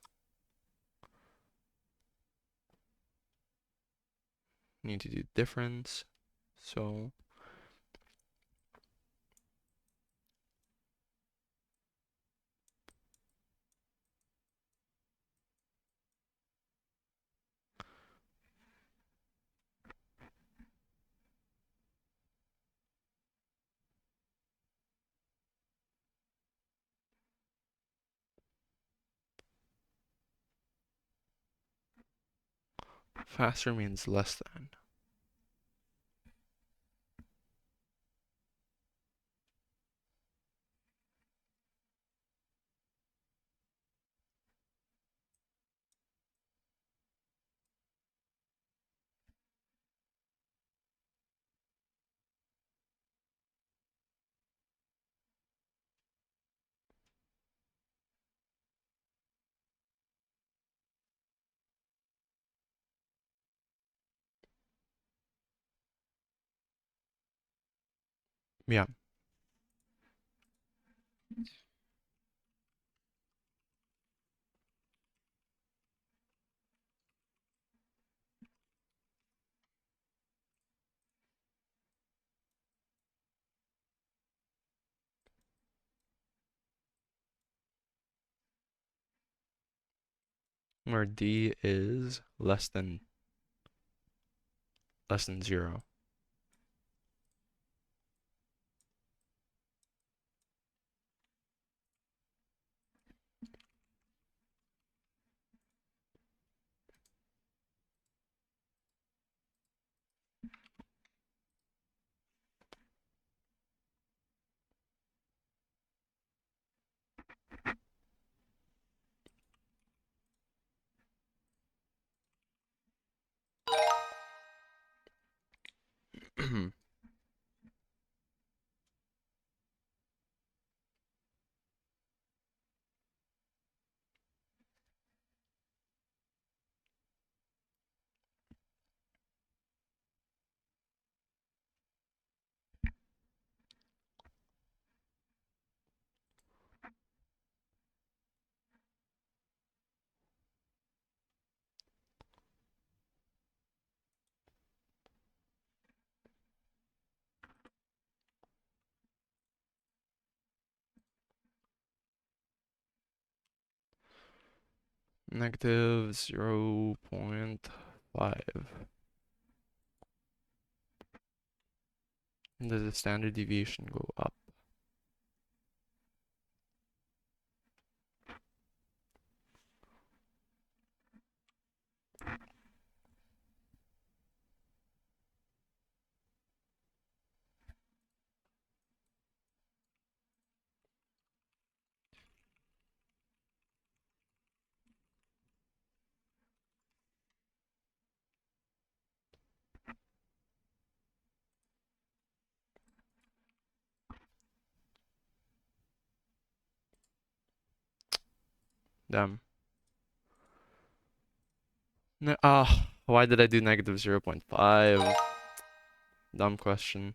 Need to do difference. So faster means less than. Yeah. where D is less than 0. Negative 0.5. Does the standard deviation go up? Damn. Why did I do negative 0.5? Dumb question.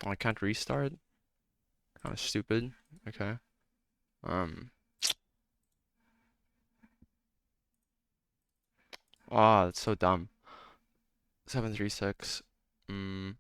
I can't restart? Kind of stupid. Okay. Um. That's so dumb. 736. Mm.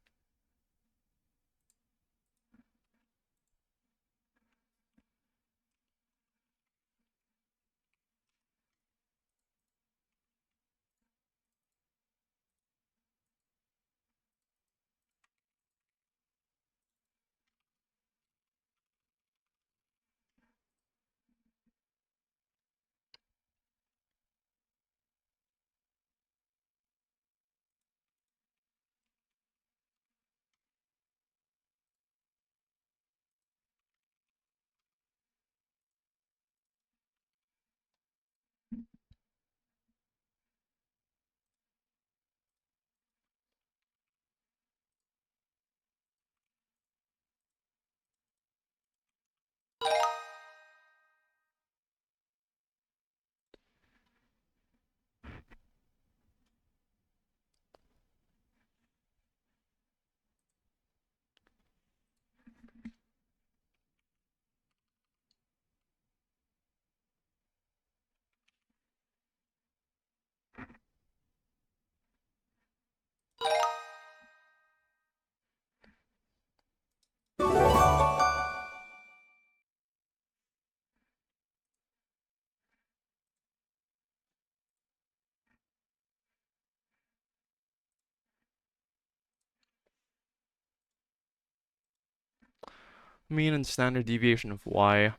Mean and standard deviation of y.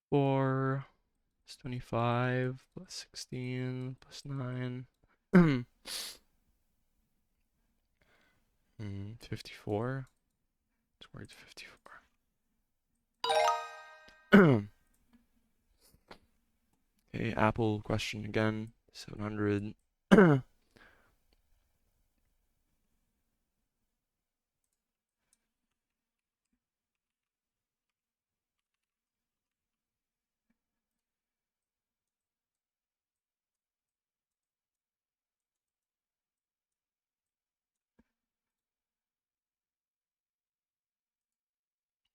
4 plus 25 plus 16 plus 9. 54. Towards 54. Okay, Apple question again. 700.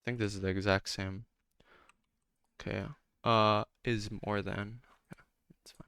I think this is the exact same. Okay. Is more than. Okay, that's fine.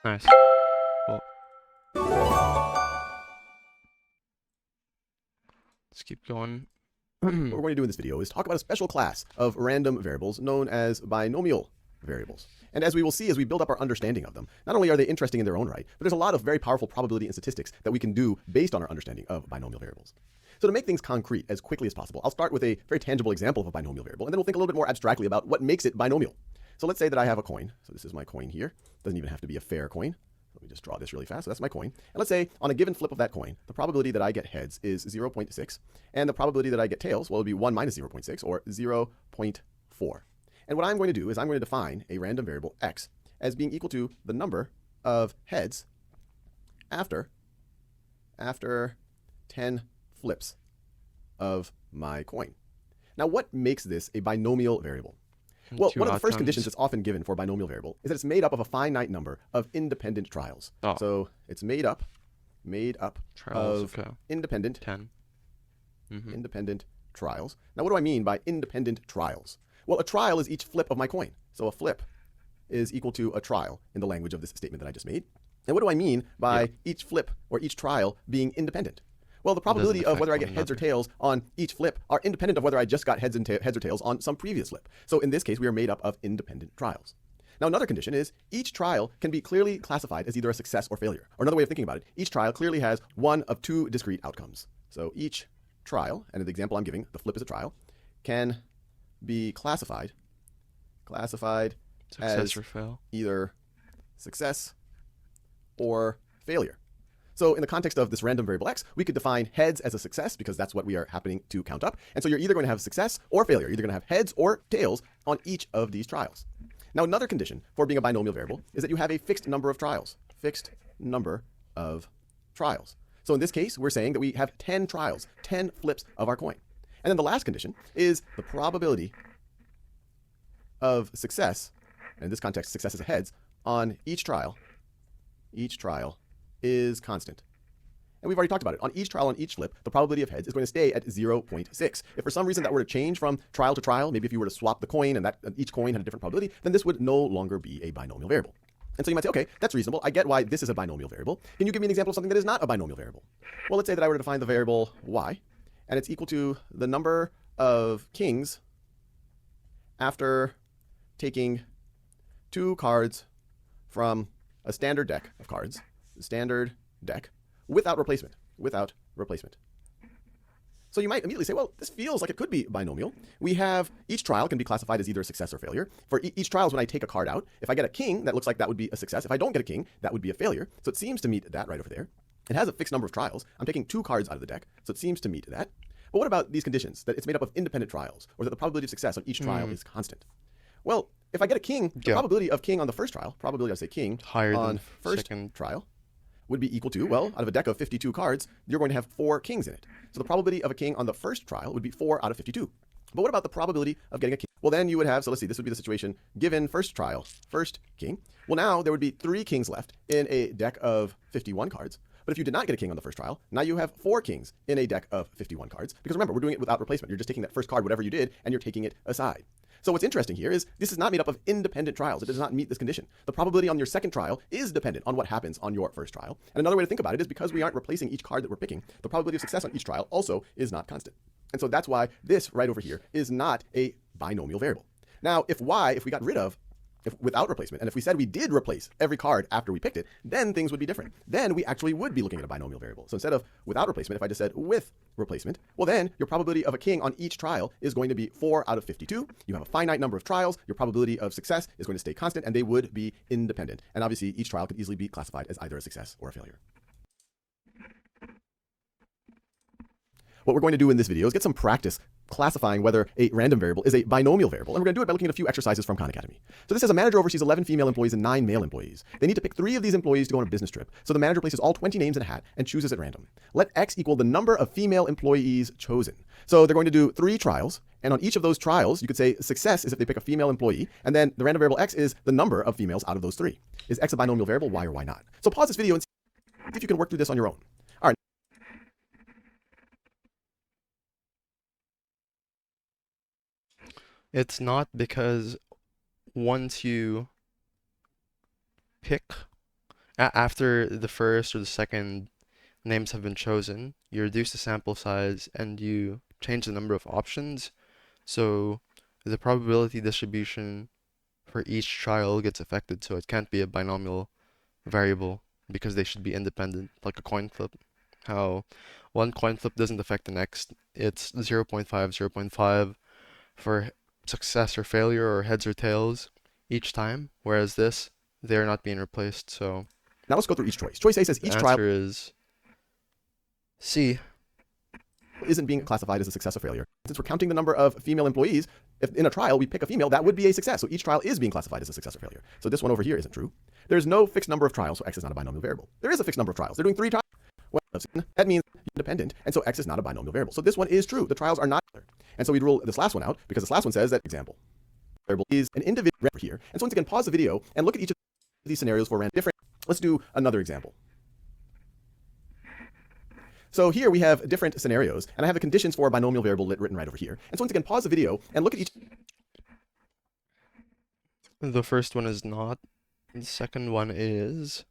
Nice. Well, let's keep going. What we're going to do in this video is talk about a special class of random variables known as binomial variables. And as we will see as we build up our understanding of them, not only are they interesting in their own right, but there's a lot of very powerful probability and statistics that we can do based on our understanding of binomial variables. So to make things concrete as quickly as possible, I'll start with a very tangible example of a binomial variable, and then we'll think a little bit more abstractly about what makes it binomial. So let's say that I have a coin. So this is my coin here. Doesn't even have to be a fair coin. Let me just draw this really fast. So that's my coin. And let's say on a given flip of that coin, the probability that I get heads is 0.6. And the probability that I get tails, well, it would be 1 minus 0.6, or 0.4. And what I'm going to do is I'm going to define a random variable x as being equal to the number of heads after 10 flips of my coin. Now, what makes this a binomial variable? Well, one of the first conditions that's often given for a binomial variable is that it's made up of a finite number of independent trials. Oh. So it's made up Trials, of okay. independent 10. independent trials. Now, what do I mean by independent trials? Well, a trial is each flip of my coin. So a flip is equal to a trial in the language of this statement that I just made. And what do I mean by each flip or each trial being independent? Well, the probability of whether I get heads or tails on each flip are independent of whether I just got heads or tails on some previous flip. So in this case, we are made up of independent trials. Now, another condition is each trial can be clearly classified as either a success or failure. Or another way of thinking about it, each trial clearly has one of two discrete outcomes. So each trial, and in the example I'm giving, the flip is a trial, can be classified Success as or fail. either success or failure. So in the context of this random variable x, we could define heads as a success because that's what we are happening to count up. And so you're either going to have success or failure. You're either going to have heads or tails on each of these trials. Now, another condition for being a binomial variable is that you have a fixed number of trials. Fixed number of trials. So in this case, we're saying that we have 10 trials, 10 flips of our coin. And then the last condition is the probability of success, and in this context, success is a heads, on each trial is constant. And we've already talked about it. On each trial, on each flip, the probability of heads is going to stay at 0.6. If for some reason that were to change from trial to trial, maybe if you were to swap the coin and that each coin had a different probability, then this would no longer be a binomial variable. And so you might say, okay, that's reasonable. I get why this is a binomial variable. Can you give me an example of something that is not a binomial variable? Well, let's say that I were to define the variable y, and it's equal to the number of kings after taking 2 cards from a standard deck of cards, standard deck, without replacement. So you might immediately say, well, this feels like it could be binomial. We have each trial can be classified as either a success or failure. For each trial is when I take a card out. If I get a king, that looks like that would be a success. If I don't get a king, that would be a failure. So it seems to meet that right over there. It has a fixed number of trials. I'm taking 2 cards out of the deck, so it seems to meet that. But what about these conditions, that it's made up of independent trials, or that the probability of success on each trial is constant? Well, if I get a king, the probability of king on the first trial, probability of, say, king higher on than first second trial, would be equal to, well, out of a deck of 52 cards, you're going to have 4 kings in it. So the probability of a king on the first trial would be 4 out of 52. But what about the probability of getting a king? Well, then you would have, so let's see, this would be the situation given first trial, first king. Well, now there would be 3 kings left in a deck of 51 cards. But if you did not get a king on the first trial, now you have 4 kings in a deck of 51 cards. Because remember, we're doing it without replacement. You're just taking that first card, whatever you did, and you're taking it aside. So what's interesting here is this is not made up of independent trials. It does not meet this condition. The probability on your second trial is dependent on what happens on your first trial. And another way to think about it is because we aren't replacing each card that we're picking, the probability of success on each trial also is not constant. And so that's why this right over here is not a binomial variable. Now, if we got rid of without replacement, and if we said we did replace every card after we picked it, then things would be different. Then we actually would be looking at a binomial variable. So instead of without replacement, if I just said with replacement, well then your probability of a king on each trial is going to be 4 out of 52. You have a finite number of trials. Your probability of success is going to stay constant, and they would be independent. And obviously, each trial could easily be classified as either a success or a failure. What we're going to do in this video is get some practice classifying whether a random variable is a binomial variable, and we're going to do it by looking at a few exercises from Khan Academy. So this says a manager oversees 11 female employees and 9 male employees. They need to pick 3 of these employees to go on a business trip. So the manager places all 20 names in a hat and chooses at random. Let X equal the number of female employees chosen. So they're going to do 3 trials, and on each of those trials, you could say success is if they pick a female employee, and then the random variable X is the number of females out of those 3. Is X a binomial variable? Why or why not? So pause this video and see if you can work through this on your own. All right. It's not, because once you pick, after the first or the second names have been chosen, you reduce the sample size and you change the number of options. So the probability distribution for each trial gets affected, so it can't be a binomial variable because they should be independent, like a coin flip. How one coin flip doesn't affect the next. It's 0.5, 0.5 for success or failure or heads or tails each time, whereas this, they're not being replaced. So Now let's go through each choice. Choice A says the each trial answer is C. isn't being classified as a success or failure. Since we're counting the number of female employees, if in a trial we pick a female, that would be a success. So each trial is being classified as a success or failure. So this one over here isn't true. There's no fixed number of trials, so X is not a binomial variable. There is a fixed number of trials. They're doing 3 trials. Well, that means independent, and so X is not a binomial variable. So this one is true. The trials are not there. And so we'd rule this last one out because this last one says that example variable is an individual variable here. And so once again, pause the video and look at each of these scenarios for random different. Let's do another example. So here we have different scenarios, and I have the conditions for a binomial variable written right over here. And so once again, pause the video and look at each. The first one is not. The second one is.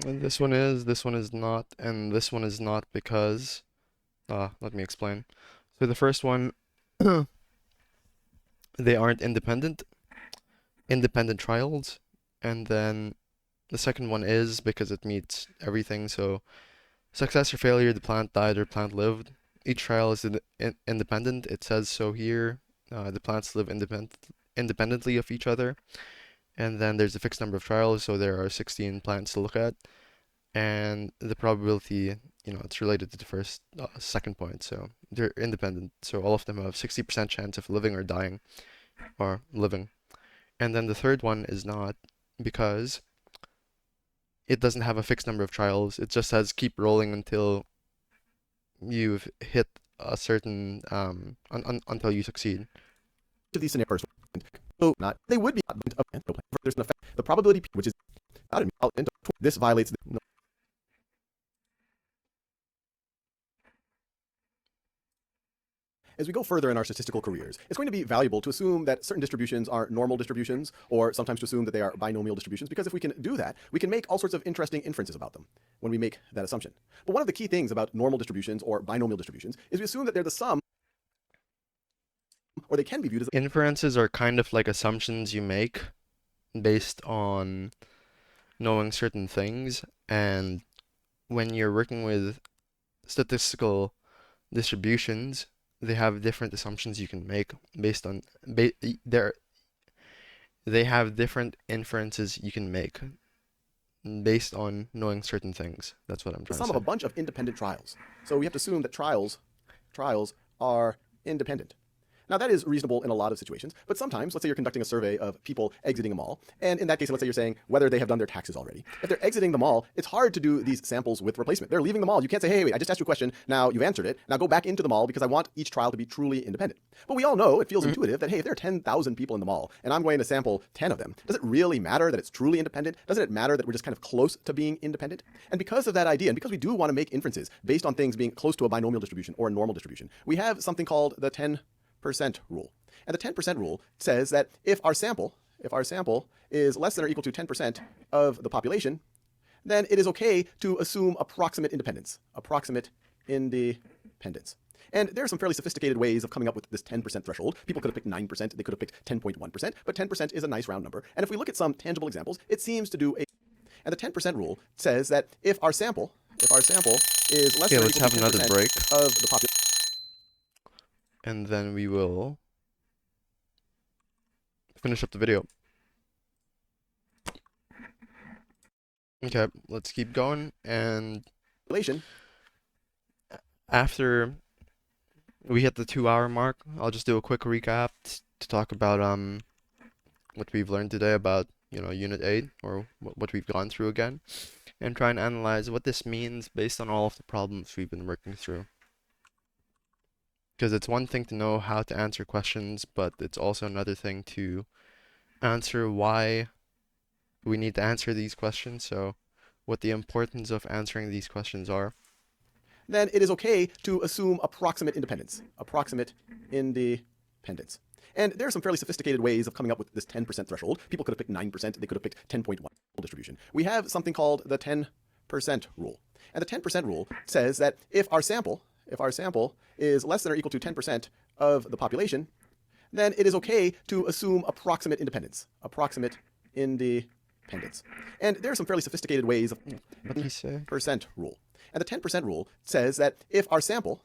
And this one is not, and this one is not because, let me explain. So the first one, they aren't independent trials, and then the second one is because it meets everything. So success or failure, the plant died or plant lived. Each trial is independent. It says so here. The plants live independently of each other. And then there's a fixed number of trials, so there are 16 plants to look at. And the probability it's related to the first, second point. So they're independent. So all of them have 60% chance of living or dying or living. And then the third one is not, because it doesn't have a fixed number of trials. It just says keep rolling until you've hit a certain until you succeed. To these scenarios, so not they would be there's an effect. The probability which is not this violates the, as we go further in our statistical careers, it's going to be valuable to assume that certain distributions are normal distributions, or sometimes to assume that they are binomial distributions, because if we can do that, we can make all sorts of interesting inferences about them when we make that assumption. But one of the key things about normal distributions or binomial distributions is we assume that they're the sum, or they can be viewed as Inferences are kind of like assumptions you make based on knowing certain things, and when you're working with statistical distributions, they have different assumptions you can make based on they have different inferences you can make based on knowing certain things. That's what I'm the trying sum to of a say. bunch of independent trials. So we have to assume that trials are independent. Now, that is reasonable in a lot of situations, but sometimes, let's say you're conducting a survey of people exiting a mall, and in that case, let's say you're saying whether they have done their taxes already. If they're exiting the mall, it's hard to do these samples with replacement. They're leaving the mall. You can't say, hey, wait, I just asked you a question. Now you've answered it. Now go back into the mall because I want each trial to be truly independent. But we all know, it feels intuitive, that, hey, if there are 10,000 people in the mall, and I'm going to sample 10 of them, does it really matter that it's truly independent? Doesn't it matter that we're just kind of close to being independent? And because of that idea, and because we do want to make inferences based on things being close to a binomial distribution or a normal distribution, we have something called the 10% rule. And the 10% rule says that if our sample is less than or equal to 10% of the population, then it is okay to assume approximate independence. And there are some fairly sophisticated ways of coming up with this 10% threshold. People could have picked 9%, they could have picked 10.1%, but 10% is a nice round number. And if we look at some tangible examples, it seems to do a... And the 10% rule says that if our sample is less than or Let's equal have to 10% another break, of the population, and then we will finish up the video. Okay, let's keep going, and after we hit the 2-hour mark, I'll just do a quick recap to talk about what we've learned today about, Unit 8, or what we've gone through again, and try and analyze what this means based on all of the problems we've been working through. Because it's one thing to know how to answer questions, but it's also another thing to answer why we need to answer these questions, so what the importance of answering these questions are. Then it is okay to assume approximate independence. And there are some fairly sophisticated ways of coming up with this 10% threshold. People could have picked 9%, they could have picked 10.1 distribution. We have something called the 10% rule. And the 10% rule says that if our sample is less than or equal to 10% of the population, then it is okay to assume approximate independence. And there are some fairly sophisticated ways of percent rule. And the 10% rule says that if our sample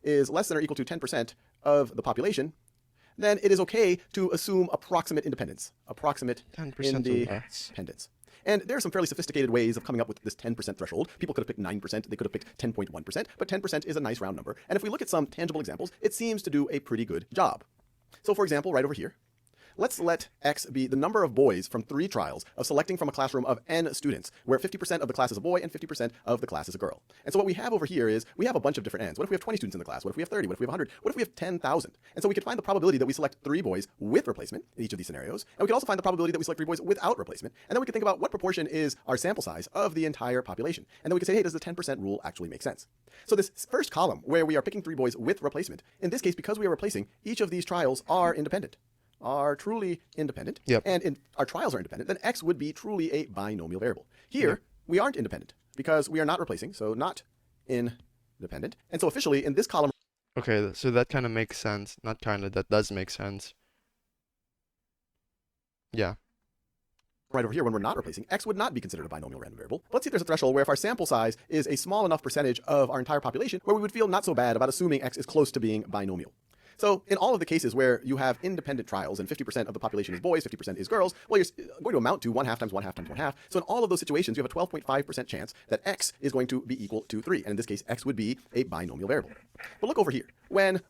is less than or equal to 10% of the population, then it is okay to assume approximate independence. 10% or less. And there are some fairly sophisticated ways of coming up with this 10% threshold. People could have picked 9%, they could have picked 10.1%, but 10% is a nice round number. And if we look at some tangible examples, it seems to do a pretty good job. So for example, right over here, let's let X be the number of boys from 3 trials of selecting from a classroom of N students, where 50% of the class is a boy and 50% of the class is a girl. And so what we have over here is we have a bunch of different N's. What if we have 20 students in the class? What if we have 30? What if we have 100? What if we have 10,000? And so we could find the probability that we select 3 boys with replacement in each of these scenarios. And we could also find the probability that we select 3 boys without replacement. And then we could think about what proportion is our sample size of the entire population. And then we could say, hey, does the 10% rule actually make sense? So this first column, where we are picking 3 boys with replacement, in this case, because we are replacing, each of these trials are independent. Are truly independent, and our trials are independent, then X would be truly a binomial variable. Here, we aren't independent because we are not replacing, so not independent. And so officially, in this column... Okay, so that kind of makes sense. Not kind of, that does make sense. Yeah. Right over here, when we're not replacing, X would not be considered a binomial random variable. But let's see if there's a threshold where if our sample size is a small enough percentage of our entire population, where we would feel not so bad about assuming X is close to being binomial. So in all of the cases where you have independent trials and 50% of the population is boys, 50% is girls, well, you're going to amount to 1/2 times 1/2 times 1/2. So in all of those situations, you have a 12.5% chance that x is going to be equal to 3. And in this case, x would be a binomial variable. But look over here. When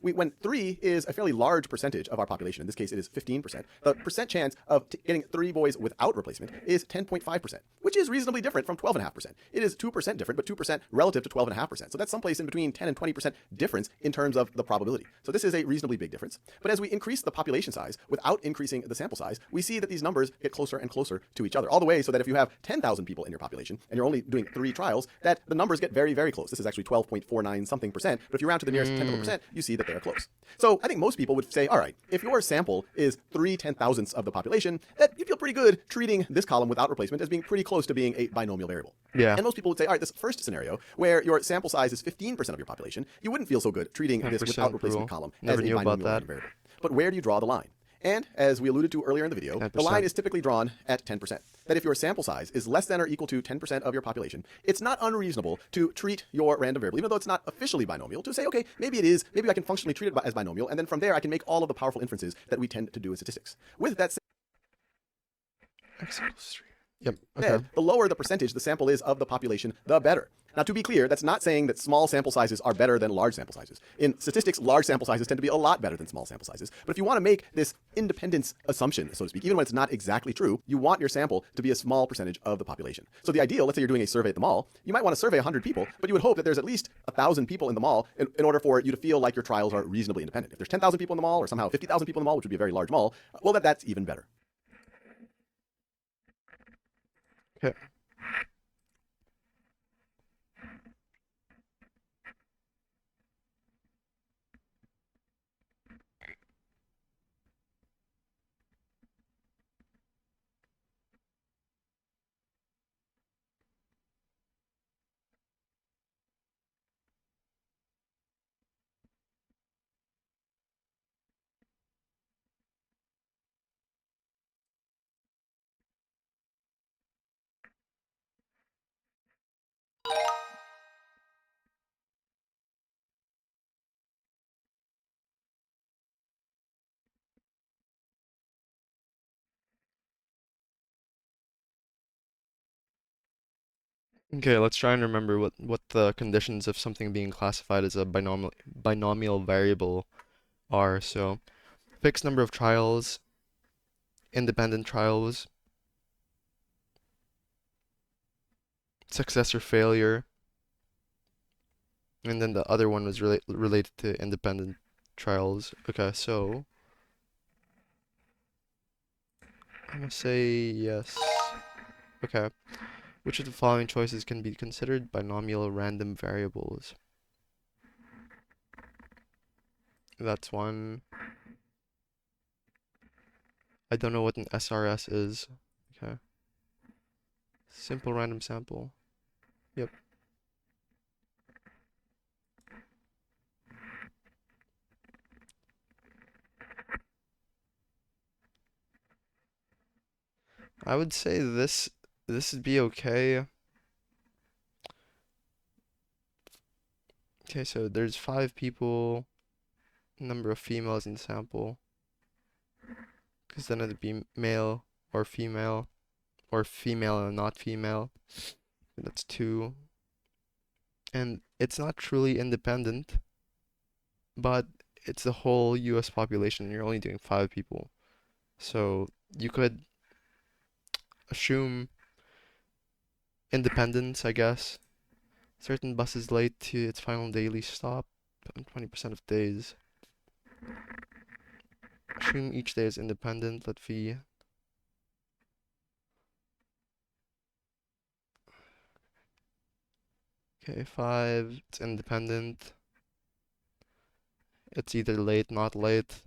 3 is a fairly large percentage of our population, in this case it is 15%, the percent chance of getting 3 boys without replacement is 10.5%, which is reasonably different from 12.5%. It is 2% different, but 2% relative to 12.5%. So that's someplace in between 10 and 20% difference in terms of the probability. So this is a reasonably big difference. But as we increase the population size without increasing the sample size, we see that these numbers get closer and closer to each other, all the way so that if you have 10,000 people in your population and you're only doing 3 trials, that the numbers get very, very close. This is actually 12.49 something percent, but if you round to the nearest tenth of a percent, you see that they are close. So I think most people would say, all right, if your sample is 3/10,000ths of the population, that you feel pretty good treating this column without replacement as being pretty close to being a binomial variable. Yeah. And most people would say, all right, this first scenario, where your sample size is 15% of your population, you wouldn't feel so good treating this 10% without replacement rule. column Never as a knew about binomial that. random variable. But where do you draw the line? And as we alluded to earlier in the video, the 10%. line is typically drawn at 10%. That if your sample size is less than or equal to 10% of your population, it's not unreasonable to treat your random variable, even though it's not officially binomial, to say, okay, maybe it is, maybe I can functionally treat it as binomial, and then from there I can make all of the powerful inferences that we tend to do in statistics. With that X equals 3. Yep. said, Okay. the lower the percentage the sample is of the population, the better. Now, to be clear, that's not saying that small sample sizes are better than large sample sizes. In statistics, large sample sizes tend to be a lot better than small sample sizes. But if you want to make this independence assumption, so to speak, even when it's not exactly true, you want your sample to be a small percentage of the population. So the ideal, let's say you're doing a survey at the mall, you might want to survey 100 people, but you would hope that there's at least 1,000 people in the mall in order for you to feel like your trials are reasonably independent. If there's 10,000 people in the mall, or somehow 50,000 people in the mall, which would be a very large mall, well, that's even better. Okay. Okay, let's try and remember what the conditions of something being classified as a binomial variable are. So, fixed number of trials, independent trials, success or failure, and then the other one was related to independent trials. Okay, so I'm gonna say yes. Okay. Which of the following choices can be considered binomial random variables? That's one. I don't know what an SRS is. Okay. Simple random sample. Yep. I would say this would be okay. Okay, so there's 5 people, number of females in the sample, because then it'd be male or female and not female. That's 2. And it's not truly independent, but it's the whole US population. You're only doing 5 people. So you could assume independence, I guess. Certain buses late to its final daily stop on 20% of days. Assume each day is independent. Let V. Okay, 5. It's independent. It's either late, not late.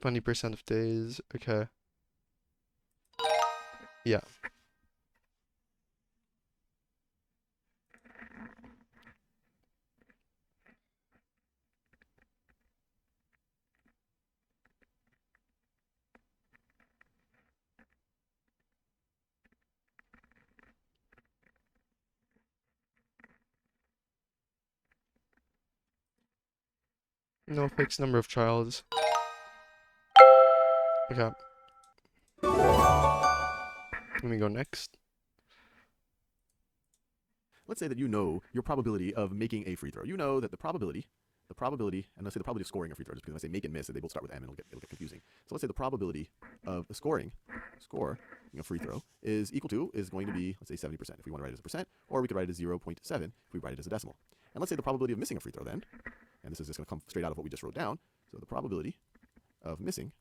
20% of days. Okay. Yeah. No fixed number of childs. Okay, let me go next. Let's say that you know your probability of making a free throw. You know that the probability, and let's say the probability of scoring a free throw, just because when I say make and miss, they both start with M and it'll get confusing. So let's say the probability of scoring a free throw is going to be, let's say 70%, if we want to write it as a percent, or we could write it as 0.7 if we write it as a decimal. And let's say the probability of missing a free throw then, and this is just going to come straight out of what we just wrote down, so the probability of missing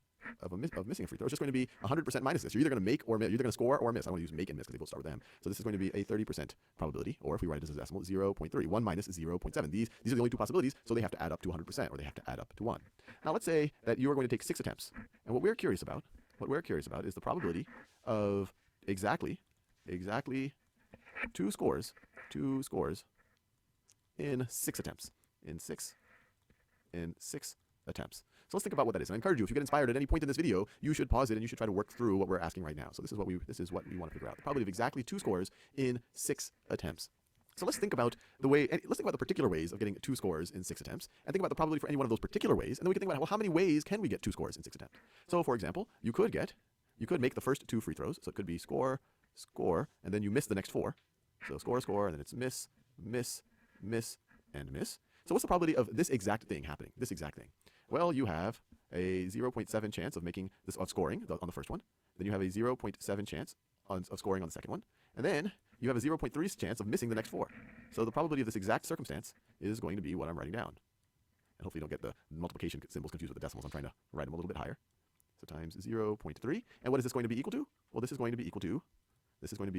a free throw is just going to be 100% minus this. You're either going to make or miss. You're either going to score or miss. I want to use make and miss because they both start with M. So this is going to be a 30% probability, or if we write it as a decimal, 0.3. 1 minus 0.7. These are the only two possibilities, so they have to add up to 100%, or they have to add up to 1. Now let's say that you are going to take 6 attempts. And what we're curious about is the probability of exactly 2 scores in 6 attempts. In six attempts. So let's think about what that is. And I encourage you, if you get inspired at any point in this video, you should pause it and you should try to work through what we're asking right now. So this is what we want to figure out. The probability of exactly 2 scores in 6 attempts. So let's think about the particular ways of getting 2 scores in 6 attempts, and think about the probability for any one of those particular ways, and then we can think about, well, how many ways can we get 2 scores in 6 attempts? So for example, you could make the first 2 free throws. So it could be score, and then you miss the next 4. So score, and then it's miss, and miss. So what's the probability of this exact thing happening? This exact thing. Well, you have a 0.7 chance of scoring on the first one. Then you have a 0.7 chance of scoring on the second one. And then you have a 0.3 chance of missing the next 4. So the probability of this exact circumstance is going to be what I'm writing down. And hopefully you don't get the multiplication symbols confused with the decimals. I'm trying to write them a little bit higher. So times 0.3. And what is this going to be equal to? Well, this is going to be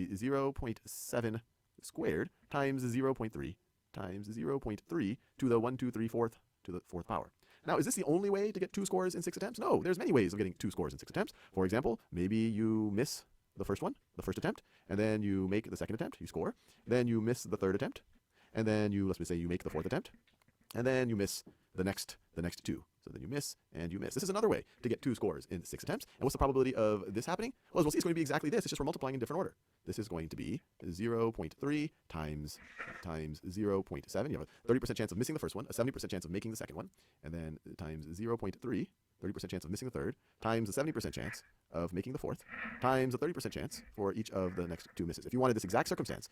0.7 squared times 0.3 times 0.3 to the 1, 2, 3, 4th to the 4th power. Now, is this the only way to get 2 scores in 6 attempts? No, there's many ways of getting 2 scores in 6 attempts. For example, maybe you miss the first attempt, and then you make the second attempt, you score. Then you miss the third attempt, and then let's say you make the 4th attempt, and then you miss the next 2. So then you miss and you miss. This is another way to get 2 scores in 6 attempts. And what's the probability of this happening? Well, as we'll see, it's going to be exactly this. It's just we're multiplying in different order. This is going to be 0.3 times 0.7. You have a 30% chance of missing the first one, a 70% chance of making the second one, and then times 0.3, 30% chance of missing the third, times the 70% chance of making the 4th, times the 30% chance for each of the next 2 misses. If you wanted this exact circumstance,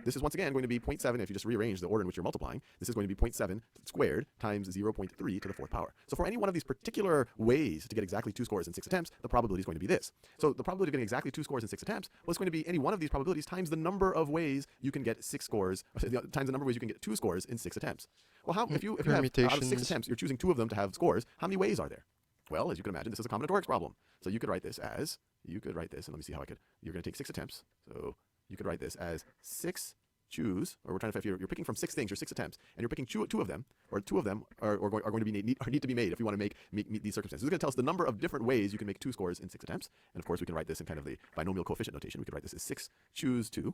this is once again going to be 0.7. If you just rearrange the order in which you're multiplying, this is going to be 0.7 squared times 0.3 to the 4th power. So for any one of these particular ways to get exactly 2 scores in 6 attempts, the probability is going to be this. So the probability of getting exactly 2 scores in 6 attempts, well, it's going to be any one of these probabilities times the number of ways you can get 6 scores, times the number of ways you can get 2 scores in 6 attempts. Well, if you have out of 6 attempts, you're choosing 2 of them to have scores, how many ways are there? Well, as you can imagine, this is a combinatorics problem. So you could write this, and let me see how you're going to take 6 attempts. So you could write this as 6 choose, or we're trying to, if you're picking from 6 things or 6 attempts, and you're picking 2 of them, or 2 of them are going to need to be made if you want to meet these circumstances. This is going to tell us the number of different ways you can make 2 scores in 6 attempts. And of course, we can write this in kind of the binomial coefficient notation. We could write this as 6 choose 2.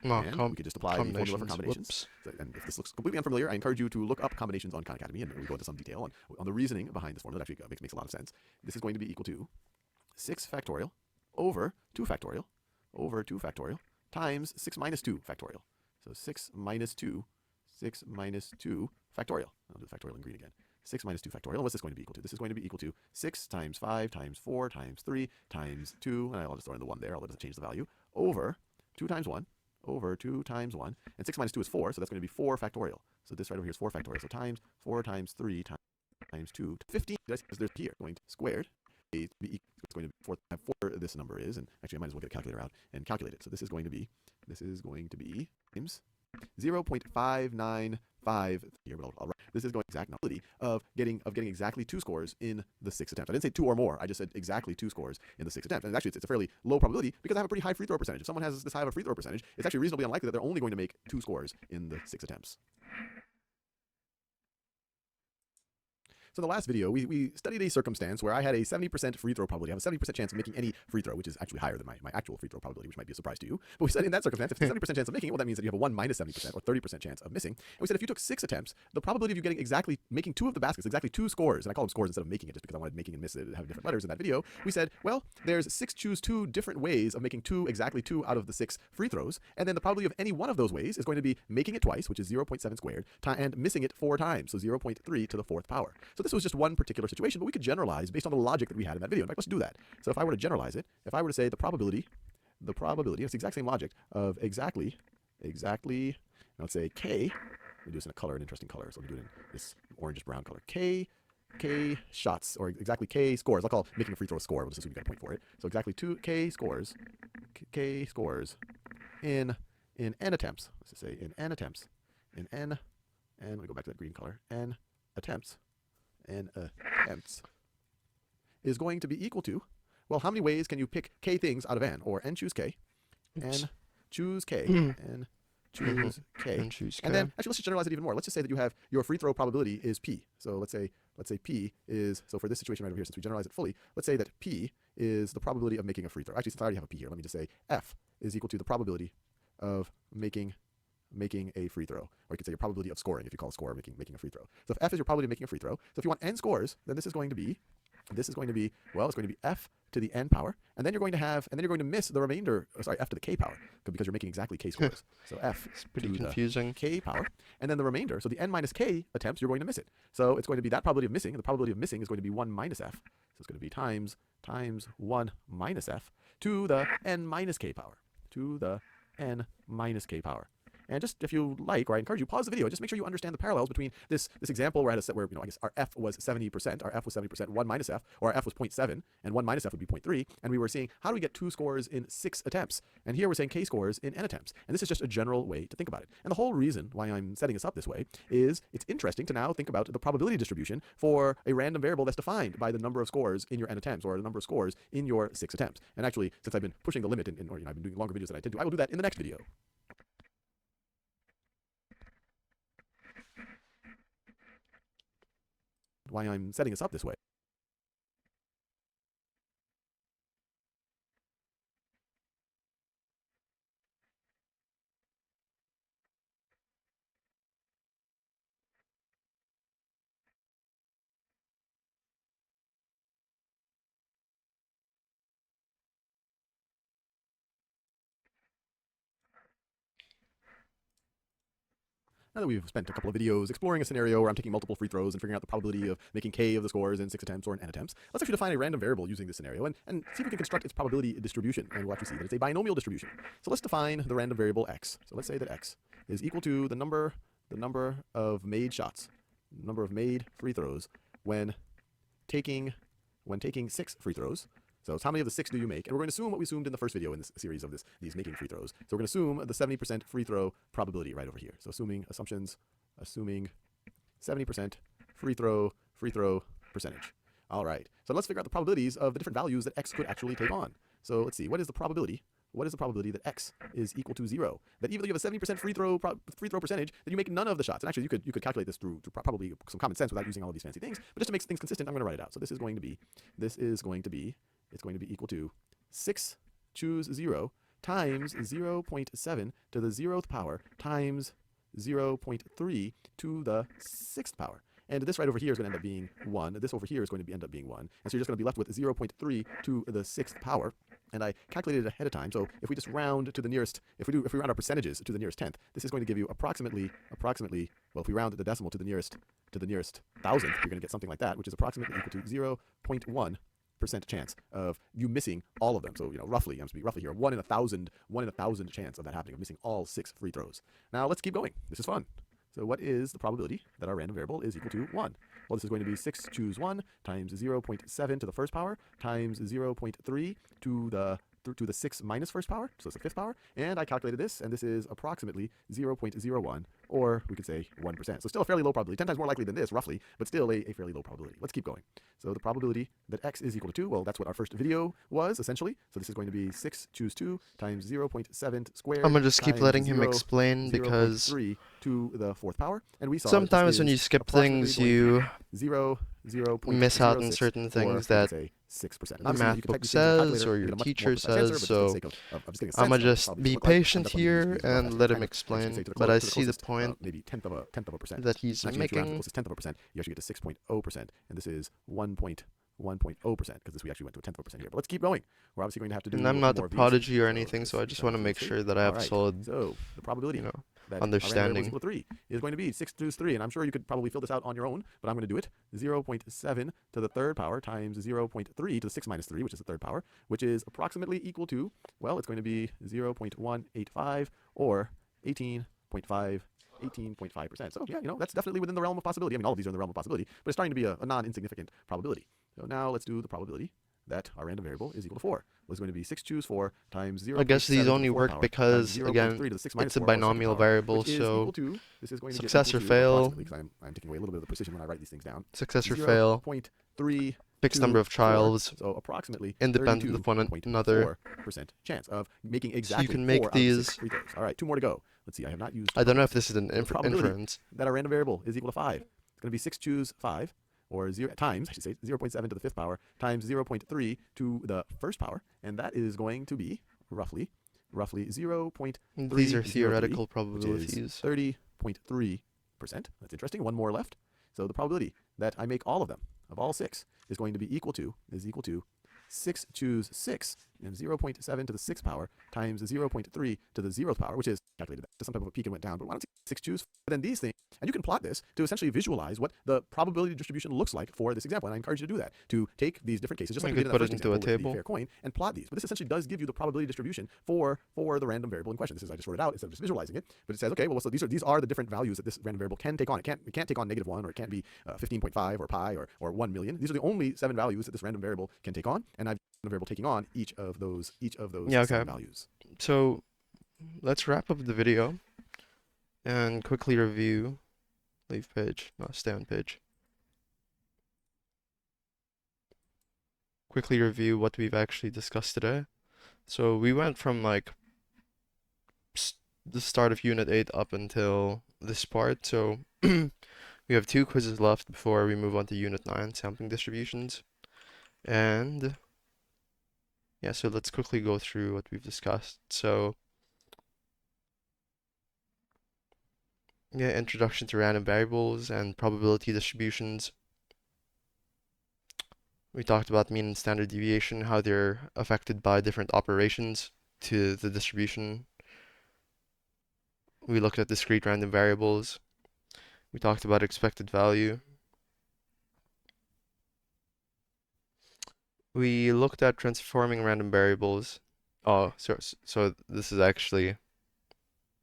And we could just apply the formula for combinations. So, and if this looks completely unfamiliar, I encourage you to look up combinations on Khan Academy, and we go into some detail on the reasoning behind this formula. It actually makes a lot of sense. This is going to be equal to 6 factorial over 2 factorial times 6 minus 2 factorial. So 6 minus 2 factorial. I'll do the factorial in green again. 6 minus 2 factorial. And what's this going to be equal to? This is going to be equal to 6 times 5 times 4 times 3 times 2, and I'll just throw in the 1 there, although it doesn't change the value, over 2 times 1, and 6 minus 2 is 4, so that's going to be 4 factorial. So this right over here is 4 factorial. So times 4 times 3 times 2, 15, there's here, going to squared, it's going to be 4, this number is, and actually I might as well get a calculator out and calculate it. So this is going to be times 0.595 here, but I'll write. This is going to exact probability of getting exactly 2 scores in the 6 attempts. I didn't say 2 or more. I just said exactly 2 scores in the 6 attempts. And actually, it's a fairly low probability because I have a pretty high free throw percentage. If someone has this high of a free throw percentage, it's actually reasonably unlikely that they're only going to make 2 scores in the 6 attempts. So in the last video, we studied a circumstance where I had a 70% free throw probability. I have a 70% chance of making any free throw, which is actually higher than my actual free throw probability, which might be a surprise to you. But we said in that circumstance, if it's a 70% chance of making, well, that means that you have a 1 minus 70% or 30% chance of missing. And we said if you took 6 attempts, the probability of you getting exactly making 2 of the baskets, exactly 2 scores, and I call them scores instead of making it just because I wanted making and miss to have different letters in that video. We said, well, there's choose 2 different ways of making exactly 2 out of the 6 free throws, and then the probability of any one of those ways is going to be making it twice, which is 0.7 squared, and missing it 4 times, so 0.3 to the 4th power. So this was just one particular situation, but we could generalize based on the logic that we had in that video. In fact, let's do that. So if I were to generalize it, if I were to say the probability, it's the exact same logic of exactly, let's say K, we do this in a color, an interesting color, so we do it in this orangish brown color, K shots, or exactly K scores. I'll call making a free throw a score. We'll just assume you got a point for it. So exactly 2 K scores in N attempts. Let's just say in N attempts. In N, and let me go back to that green color. N attempts is going to be equal to, well, how many ways can you pick K things out of N? Or N choose K, N choose K, N choose K. And choose K. And then, actually, let's just generalize it even more. Let's just say that you have your free throw probability is P. So let's say P is, so for this situation right over here, since we generalize it fully, let's say that P is the probability of making a free throw. Actually, since I already have a P here, let me just say F is equal to the probability of making a free throw. Or you could say your probability of scoring if you call a score making a free throw. So if F is your probability of making a free throw, so if you want N scores, then this is going to be, well, it's going to be F to the N power, and then you're going to miss the remainder, F to the K power, because you're making exactly K scores. So F It's pretty to confusing. the K power, and then the remainder, so the N minus K attempts, you're going to miss it. So it's going to be that probability of missing, and the probability of missing is going to be 1 minus F. So it's going to be times 1 minus F to the N minus K power, And just, if you like, or I encourage you, pause the video and just make sure you understand the parallels between this example where I had a set where, I guess our F was 70%, 1 minus F, or our F was 0.7, and 1 minus F would be 0.3, and we were seeing how do we get 2 scores in 6 attempts, and here we're saying K scores in N attempts, and this is just a general way to think about it. And the whole reason why I'm setting this up this way is it's interesting to now think about the probability distribution for a random variable that's defined by the number of scores in your N attempts, or the number of scores in your 6 attempts. And actually, since I've been pushing the limit, or I've been doing longer videos than I tend to, I will do that in the next video. Why I'm setting this up this way. Now that we've spent a couple of videos exploring a scenario where I'm taking multiple free throws and figuring out the probability of making K of the scores in 6 attempts or in N attempts, let's actually define a random variable using this scenario and see if we can construct its probability distribution. And we'll actually see that it's a binomial distribution. So let's define the random variable X. So let's say that X is equal to the number of made shots, number of made free throws when taking 6 free throws. So it's how many of the 6 do you make? And we're going to assume what we assumed in the first video in this series of these making free throws. So we're going to assume the 70% free throw probability right over here. So assuming 70% free throw percentage. All right. So let's figure out the probabilities of the different values that X could actually take on. So let's see. What is the probability that X is equal to 0? That even though you have a 70% free throw percentage, that you make none of the shots. And actually, you could calculate this through probably some common sense without using all of these fancy things. But just to make things consistent, I'm going to write it out. So this is going to be equal to 6 choose 0 times 0.7 to the 0th power times 0.3 to the 6th power. And this right over here is going to end up being 1. This over here is going to end up being 1. And so you're just going to be left with 0.3 to the 6th power. And I calculated it ahead of time. So if we just round to the nearest, if we round our percentages to the nearest tenth, this is going to give you approximately, well, if we round the decimal to the nearest thousandth, you're going to get something like that, which is approximately equal to 0.1% chance of you missing all of them. So, roughly, I'm speaking roughly here, 1 in a thousand chance of that happening, of missing all 6 free throws. Now let's keep going. This is fun. So what is the probability that our random variable is equal to 1? Well, this is going to be 6 choose 1 times 0.7 to the first power times 0.3 to the 6 minus first power, so it's the 5th power. And I calculated this, and this is approximately 0.01 or we could say 1%. So still a fairly low probability, 10 times more likely than this, roughly, but still a fairly low probability. Let's keep going. So the probability that x is equal to 2, well, that's what our first video was, essentially. So this is going to be 6 choose 2 times 0.7 I'm squared gonna just keep times letting him 0, explain because 0.3 to the fourth power. And we saw that this sometimes when is you skip approximately things, going to you be 0, miss out on 0.06, certain or things we could that say 6%. And the obviously, you math can type book these things in a says calculator or and your get a much more teacher precise answer, says, but just for the so sake of just getting a I'm sense gonna of what it just probably be should look like, and patient that's why we use here rough and estimates. let Kind him of, I should say, explain. to But I the see the closest, point maybe tenth of a percent. that he's And actually, if you round to the making. closest tenth of a percent, you actually get to 6.0%, and this is 1.0%, because we actually went to a tenth of a percent here. But let's keep going. We're obviously going to have to And do I'm a few not a more of these. prodigy or So anything, this so I is just done want to with make previously. sure that I All have right. solid, So the probability that our random variable is understanding. equal to 3 is going to be 6 choose 3, and I'm sure you could probably fill this out on your own, but I'm going to do it. 0.7 to the third power times 0.3 to the 6 minus 3, which is the third power, which is approximately equal to, well, it's going to be 0.185 or 18.5%. So yeah, that's definitely within the realm of possibility. I mean, all of these are in the realm of possibility, but it's starting to be a non-insignificant probability. So now let's do the probability that our random variable is equal to 4. Well, it's going to be 6 choose 4 times I guess 0.7 these to the only fourth work power times because, 0.3 again, to the 6 minus it's a 4, or second binomial power, variable, which is equal so to, this is going to get success equal or to, fail, approximately, because I'm taking away a little bit of the precision when I write these things down, success or fail, 0.324, fixed number of trials, so approximately independent of one another. 32.4% chance of making So you exactly can 4 make out of the 6 these. free throws. All right, 2 more to go. Let's see, I have not used I don't know if calculus. this is an So the probability inference. that our random variable is equal to 5, it's going to be 6 choose 5, or 0 times, I should say, 0.7 to the fifth power times 0.3 to the first power, and that is going to be roughly 0.303, These are theoretical which is probabilities. 30.3%. That's interesting. One more left. So the probability that I make all of them, of all 6, is going to be equal to 6 choose 6, and 0.7 to the 6th power times 0.3 to the 0th power, which is calculated to some type of a peak and went down. But why don't you 6 choose? Then these things, and you can plot this to essentially visualize what the probability distribution looks like for this example. And I encourage you to do that, to take these different cases, just I like we could did in put that it first into a example with the table. fair coin, and plot these. But this essentially does give you the probability distribution for the random variable in question. This is, I just wrote it out instead of just visualizing it. But it says, okay, well, so these are the different values that this random variable can take on. It can't take on -1, or it can't be 15.5 or pi or 1 million. These are the only 7 values that this random variable can take on, and I've the variable taking on each of those Yeah, okay. 7 values. So let's wrap up the video and quickly review. Leave page, no, stay on page. Quickly review what we've actually discussed today. So we went from like the start of Unit 8 up until this part. So we have 2 quizzes left before we move on to Unit 9, sampling distributions. And yeah, so let's quickly go through what we've discussed. So yeah, introduction to random variables and probability distributions. We talked about mean and standard deviation, how they're affected by different operations to the distribution. We looked at discrete random variables. We talked about expected value. We looked at transforming random variables. Oh, so this is actually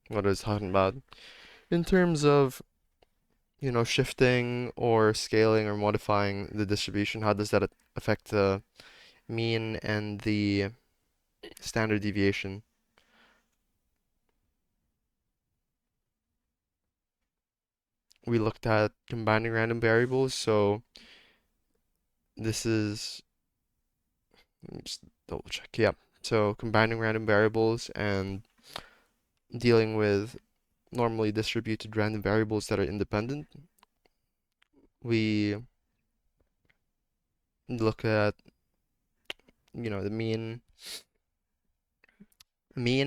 what I was talking about. In terms of, shifting or scaling or modifying the distribution, how does that affect the mean and the standard deviation? We looked at combining random variables, so this is, let me just double check. Yeah, so combining random variables and dealing with normally distributed random variables that are independent. We look at, the mean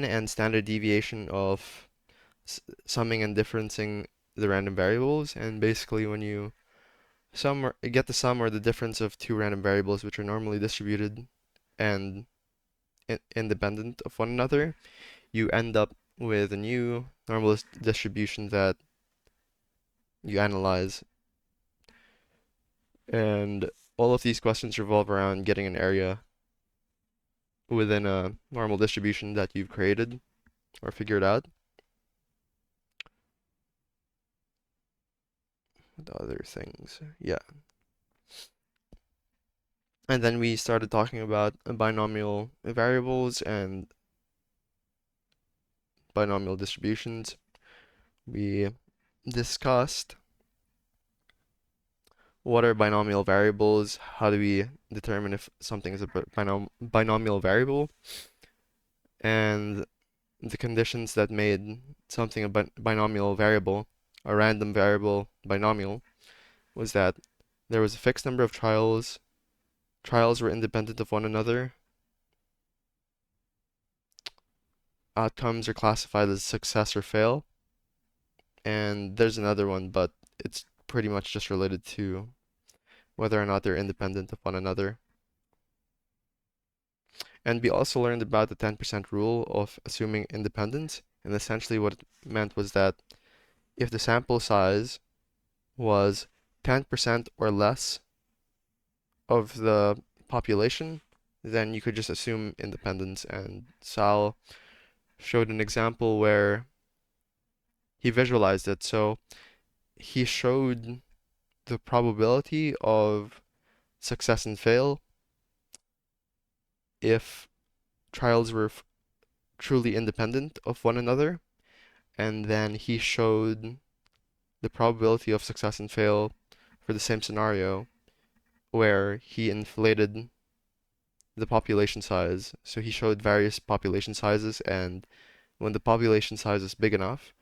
and standard deviation of summing and differencing the random variables, and basically when you get the sum or the difference of 2 random variables which are normally distributed and independent of one another, you end up with a new normal distribution that you analyze. And all of these questions revolve around getting an area within a normal distribution that you've created or figured out. The other things, yeah. And then we started talking about binomial variables and binomial distributions. We discussed what are binomial variables, how do we determine if something is a binomial variable, and the conditions that made something a binomial variable, a random variable binomial, was that there was a fixed number of trials were independent of one another, outcomes are classified as success or fail, and there's another one, but it's pretty much just related to whether or not they're independent of one another. And we also learned about the 10% rule of assuming independence, and essentially what it meant was that if the sample size was 10% or less of the population, then you could just assume independence. And Sal showed an example where he visualized it. So he showed the probability of success and fail if trials were truly independent of one another, and then he showed the probability of success and fail for the same scenario where he inflated the population size. So he showed various population sizes, and when the population size is big enough,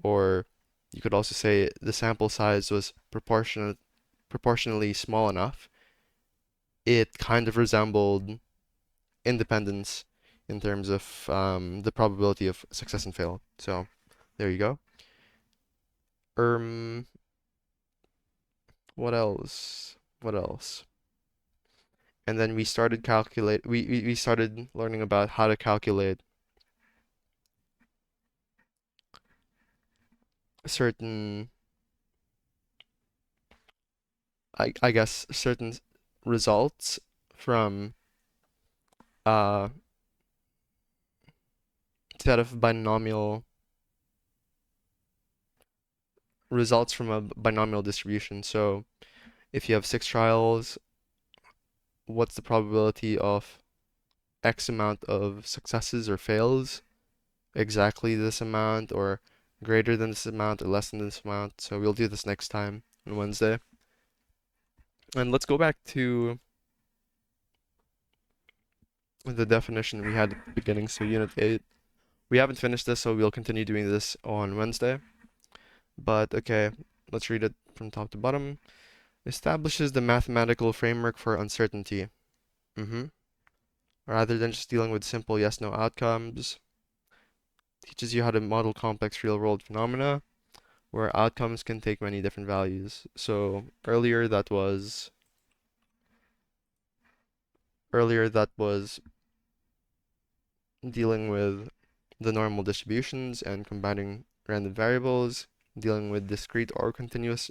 or you could also say the sample size was proportionally small enough, it kind of resembled independence in terms of the probability of success and fail. So there you go. Um, what else? What else? And then we started we started learning about how to calculate certain I guess certain results from a set of binomial results from a binomial distribution. So if you have 6 trials, what's the probability of X amount of successes or fails? Exactly this amount, or greater than this amount, or less than this amount. So we'll do this next time on Wednesday. And let's go back to the definition we had at the beginning, so Unit 8. We haven't finished this, so we'll continue doing this on Wednesday. But okay, let's read it from top to bottom. Establishes the mathematical framework for uncertainty. Rather than just dealing with simple yes/no outcomes, teaches you how to model complex real-world phenomena where outcomes can take many different values. So earlier that was dealing with the normal distributions and combining random variables, dealing with discrete or continuous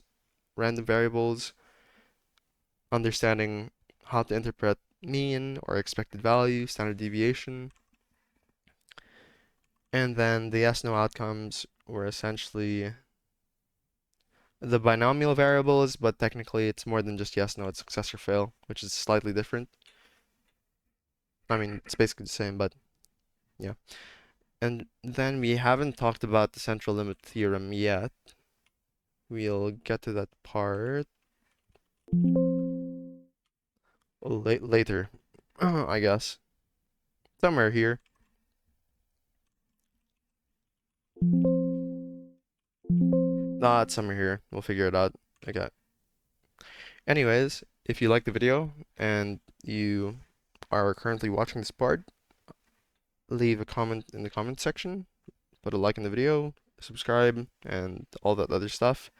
random variables, understanding how to interpret mean or expected value, standard deviation, and then the yes/no outcomes were essentially the binomial variables, but technically it's more than just yes/no, it's success or fail, which is slightly different. I mean, it's basically the same, but yeah. And then we haven't talked about the central limit theorem yet. We'll get to that part later, I guess. Somewhere here. Nah, it's somewhere here. We'll figure it out. Okay. Anyways, if you like the video and you are currently watching this part, leave a comment in the comment section, put a like in the video, subscribe, and all that other stuff.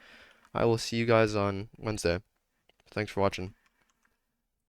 I will see you guys on Wednesday. Thanks for watching.